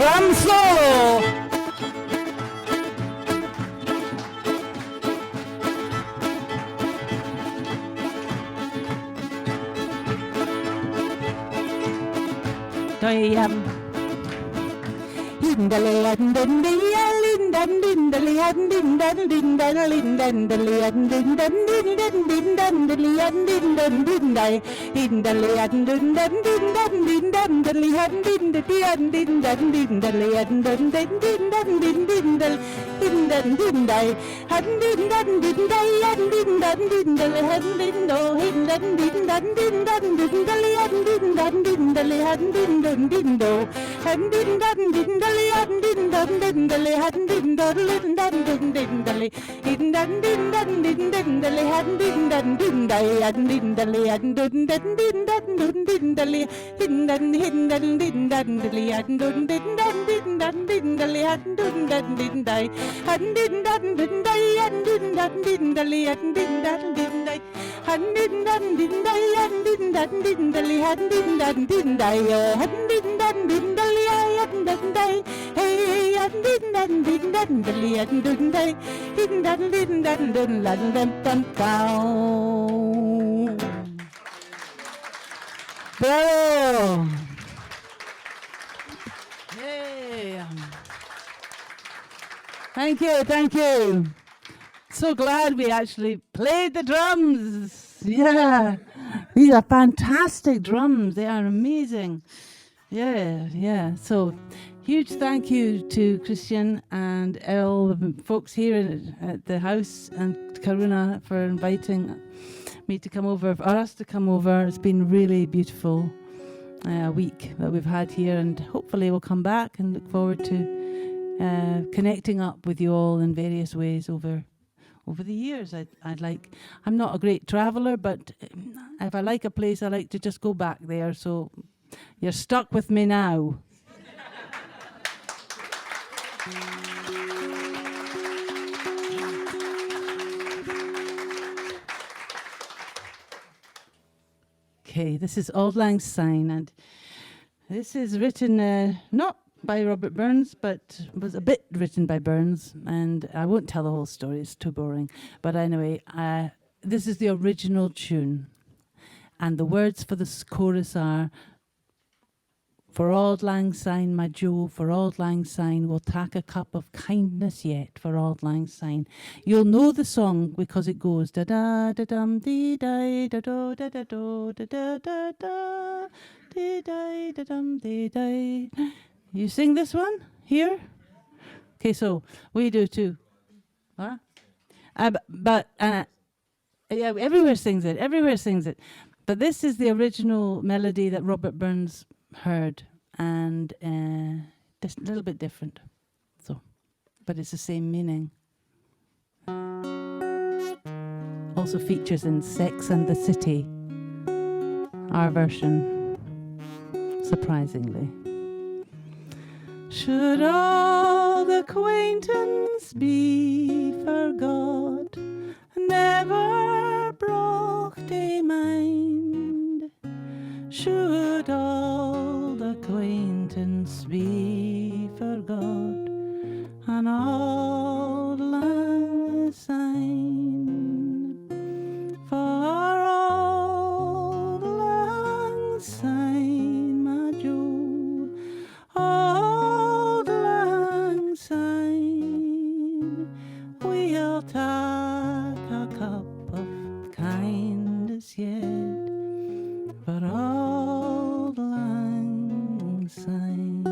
drum solo. Bravo! Hey. Thank you, thank you. So glad we actually played the drums. Yeah, these are fantastic drums. They are amazing. Yeah. So, huge thank you to Christian and all the folks here at the house and Karuna for inviting me to come over, or us to come over. It's been really beautiful week that we've had here, and hopefully we'll come back and look forward to connecting up with you all in various ways over the years. I'm not a great traveller, but if I like a place, I like to just go back there. So you're stuck with me now. Okay, this is Auld Lang Syne, and this is written not by Robert Burns, but was a bit written by Burns, and I won't tell the whole story, it's too boring. But anyway, this is the original tune, and the words for the chorus are, "For Auld Lang Syne, my Jo, for Auld Lang Syne, we'll tak a cup of kindness yet for Auld Lang Syne." You'll know the song because it goes da da da dum dee da da do da da do da da da da dee da da dum dee da. You sing this one here? Okay, so we do too. Huh? Yeah, everywhere sings it. But this is the original melody that Robert Burns heard, and just a little bit different. So, but it's the same meaning. Also features in Sex and the City, our version, surprisingly. Should all the acquaintance be forgot, never brocht a mind? Should all the acquaintance be forgot, and Auld Lang Syne? For Auld Lang Syne, my Jo, Auld Lang Syne, we'll tak a cup of kindness yet for Auld Lang Syne.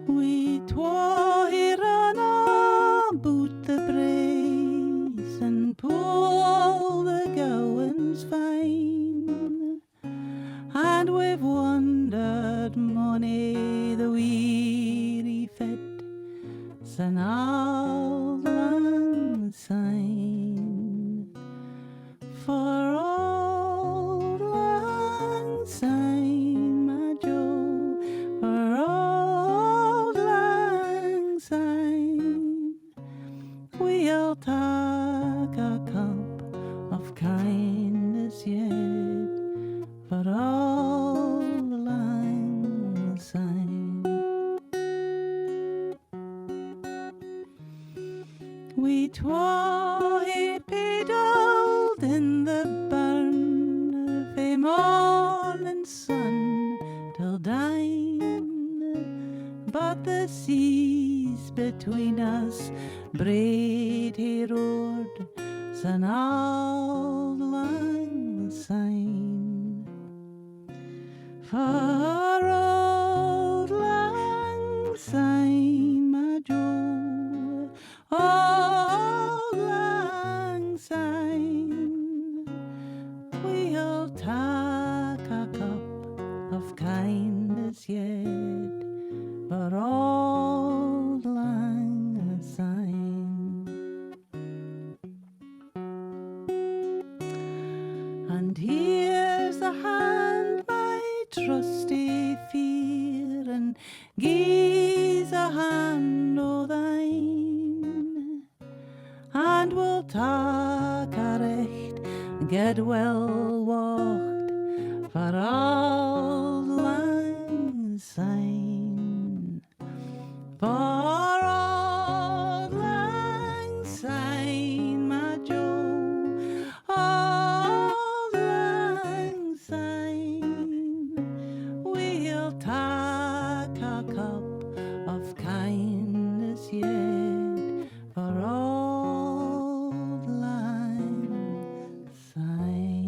We twa here run aboot the braes and pull the gowans fine, and we've wandered mony the weary fet sin Auld Lang Syne. For Auld Lang Syne, my Jo, for Auld Lang Syne, we'll tak a cup of kindness yet for Auld morning sun till dine, but the seas between us braid he roared, Syne Auld Lang Syne. For Auld Lang Syne, my Jo, Auld Lang Syne, we'll take a cup of kindness yet for Auld Lang Syne. And here's the hand my trusty fear, and gies a hand o' thine, and we'll take a recht and get well walked for Auld Lang Syne. For Auld Lang Syne, my Jo, Auld Lang Syne, we'll take a cup of kindness yet for Auld Lang Syne.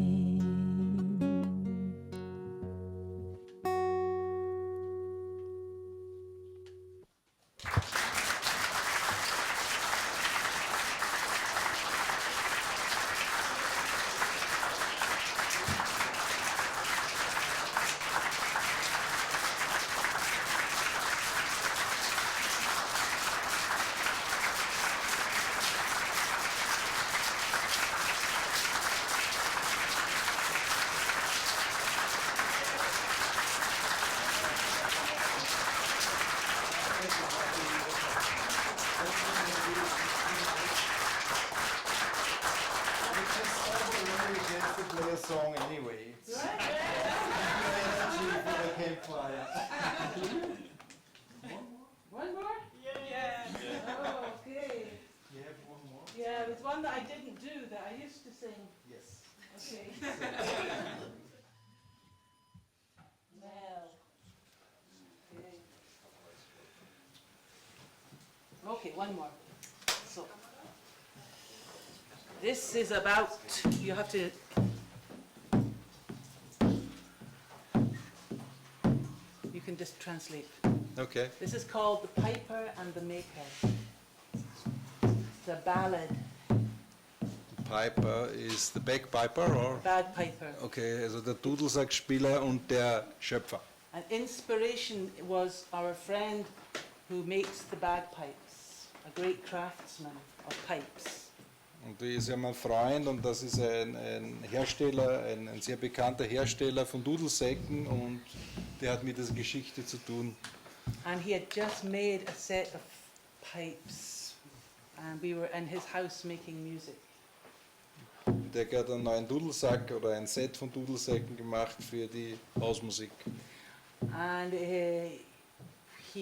Play a song anyway. It's One more? Yeah. Oh, okay. You have one more? Yeah, there's one that I didn't do that I used to sing. Yes. Okay. Well. Okay, one more. So, this is about, you have to, you can just translate. Okay. This is called The Piper and the Maker. It's a ballad, Piper is the bagpiper, or? bagpiper. Okay, also der Dudelsackspieler und der Schöpfer. And inspiration was our friend who makes the bagpipes, a great craftsman of pipes. Und die ist ja mein Freund und das ist ein Hersteller, ein sehr bekannter Hersteller von Dudelsäcken und der hat mit dieser Geschichte zu tun. And he had just made a set of pipes, and we were in his house making music. Der hat einen neuen Dudelsack oder ein Set von Dudelsäcken gemacht für die Hausmusik. And he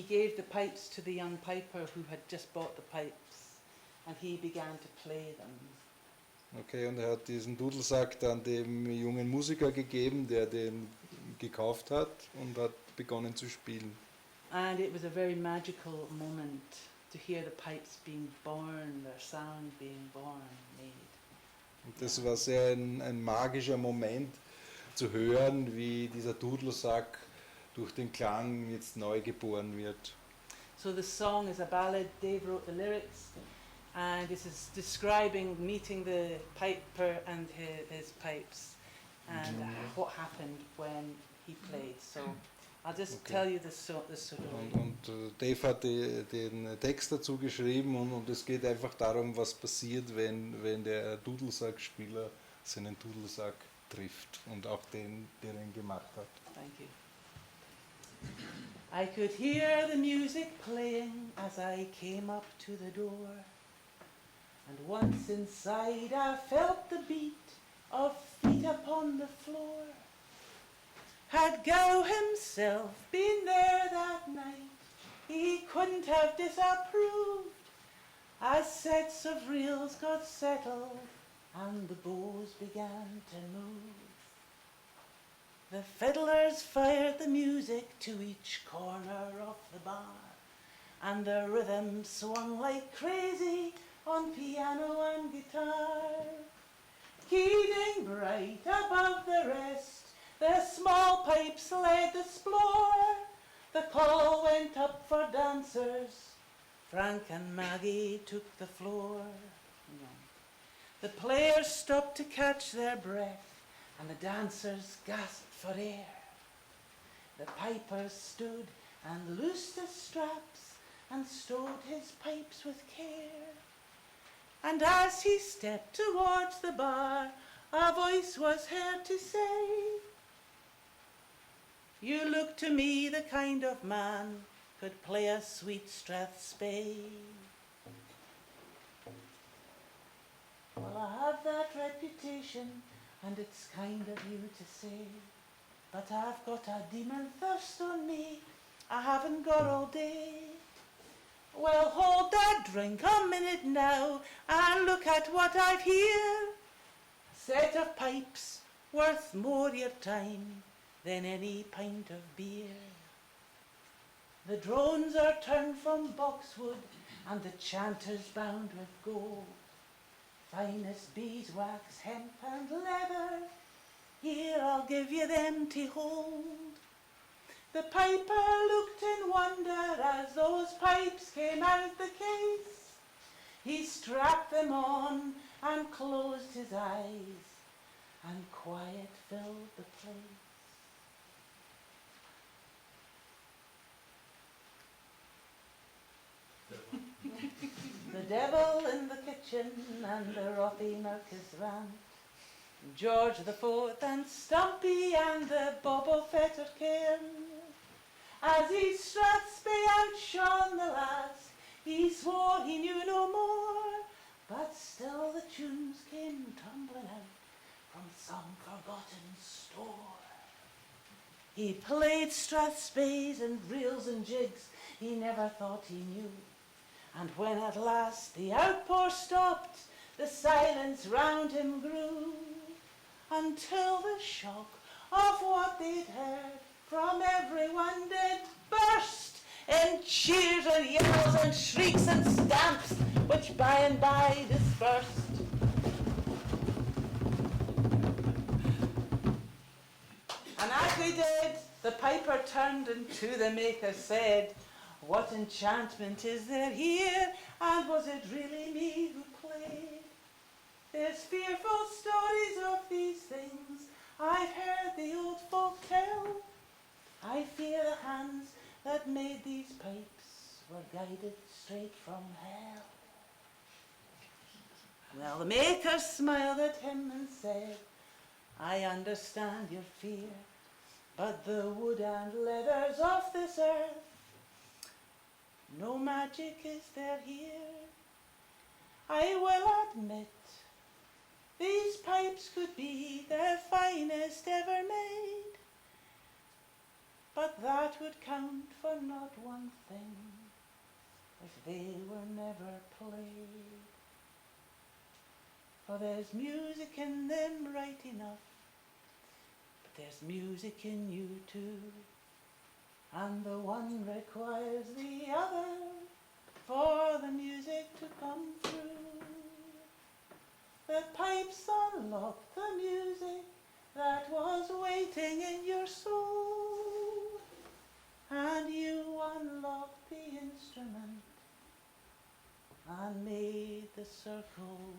gave the pipes to the young piper who had just bought the pipes, and he began to play them. Okay, und er hat diesen Dudelsack dann dem jungen Musiker gegeben, der den gekauft hat und hat begonnen zu spielen. And it was a very magical moment to hear the pipes being born, their sound being born, made. Und das war sehr ein magischer Moment zu hören, wie dieser Dudelsack durch den Klang jetzt neu geboren wird. So the song is a ballad. Dave wrote the lyrics, and this is describing meeting the piper and his pipes, and what happened when he played. So I'll just tell you the story. Und Dave hat den Text dazu geschrieben und es geht einfach darum, was passiert, wenn der Dudelsackspieler seinen Dudelsack trifft und auch den, der ihn gemacht hat. Thank you. I could hear the music playing as I came up to the door, and once inside I felt the beat of feet upon the floor. Had Gow himself been there that night, he couldn't have disapproved, as sets of reels got settled and the bows began to move. The fiddlers fired the music to each corner of the bar, and the rhythm swung like crazy on piano and guitar. Keating bright above the rest, the small pipes led the splore. The call went up for dancers. Frank and Maggie took the floor. The players stopped to catch their breath, and the dancers gasped for air. The piper stood and loosed the straps and stowed his pipes with care. And as he stepped towards the bar, a voice was heard to say, "You look to me the kind of man could play a sweet strathspey." Well, I have that reputation, and it's kind of you to say, but I've got a demon thirst on me, I haven't got all day. Well, hold that drink a minute now, and look at what I've here. A set of pipes worth more your time than any pint of beer. The drones are turned from boxwood, and the chanters bound with gold. Finest beeswax, hemp and leather, here I'll give you them to hold. The piper looked in wonder as those pipes came out the case. He strapped them on and closed his eyes, and quiet filled the place. The devil in the kitchen and the Rocky Mercus rant, George the Fourth and Stumpy and the Bobo Fetter Cairn. As he strathspey outshone the lass, he swore he knew no more, but still the tunes came tumbling out from some forgotten store. He played strathspeys and reels and jigs he never thought he knew. And when at last the outpour stopped, the silence round him grew, until the shock of what they'd heard from everyone did burst in cheers and yells and shrieks and stamps, which by and by dispersed. And as they did, the piper turned and to the maker said, "What enchantment is there here, and was it really me who played? There's fearful stories of these things I've heard the old folk tell. I fear the hands that made these pipes were guided straight from hell." Well, the maker smiled at him and said, "I understand your fear, but the wood and leathers of this earth, no magic is there here. I will admit, these pipes could be the finest ever made, but that would count for not one thing if they were never played. For there's music in them right enough, but there's music in you too, and the one requires the other for the music to come through. The pipes unlocked the music that was waiting in your soul, and you unlocked the instrument and made the circle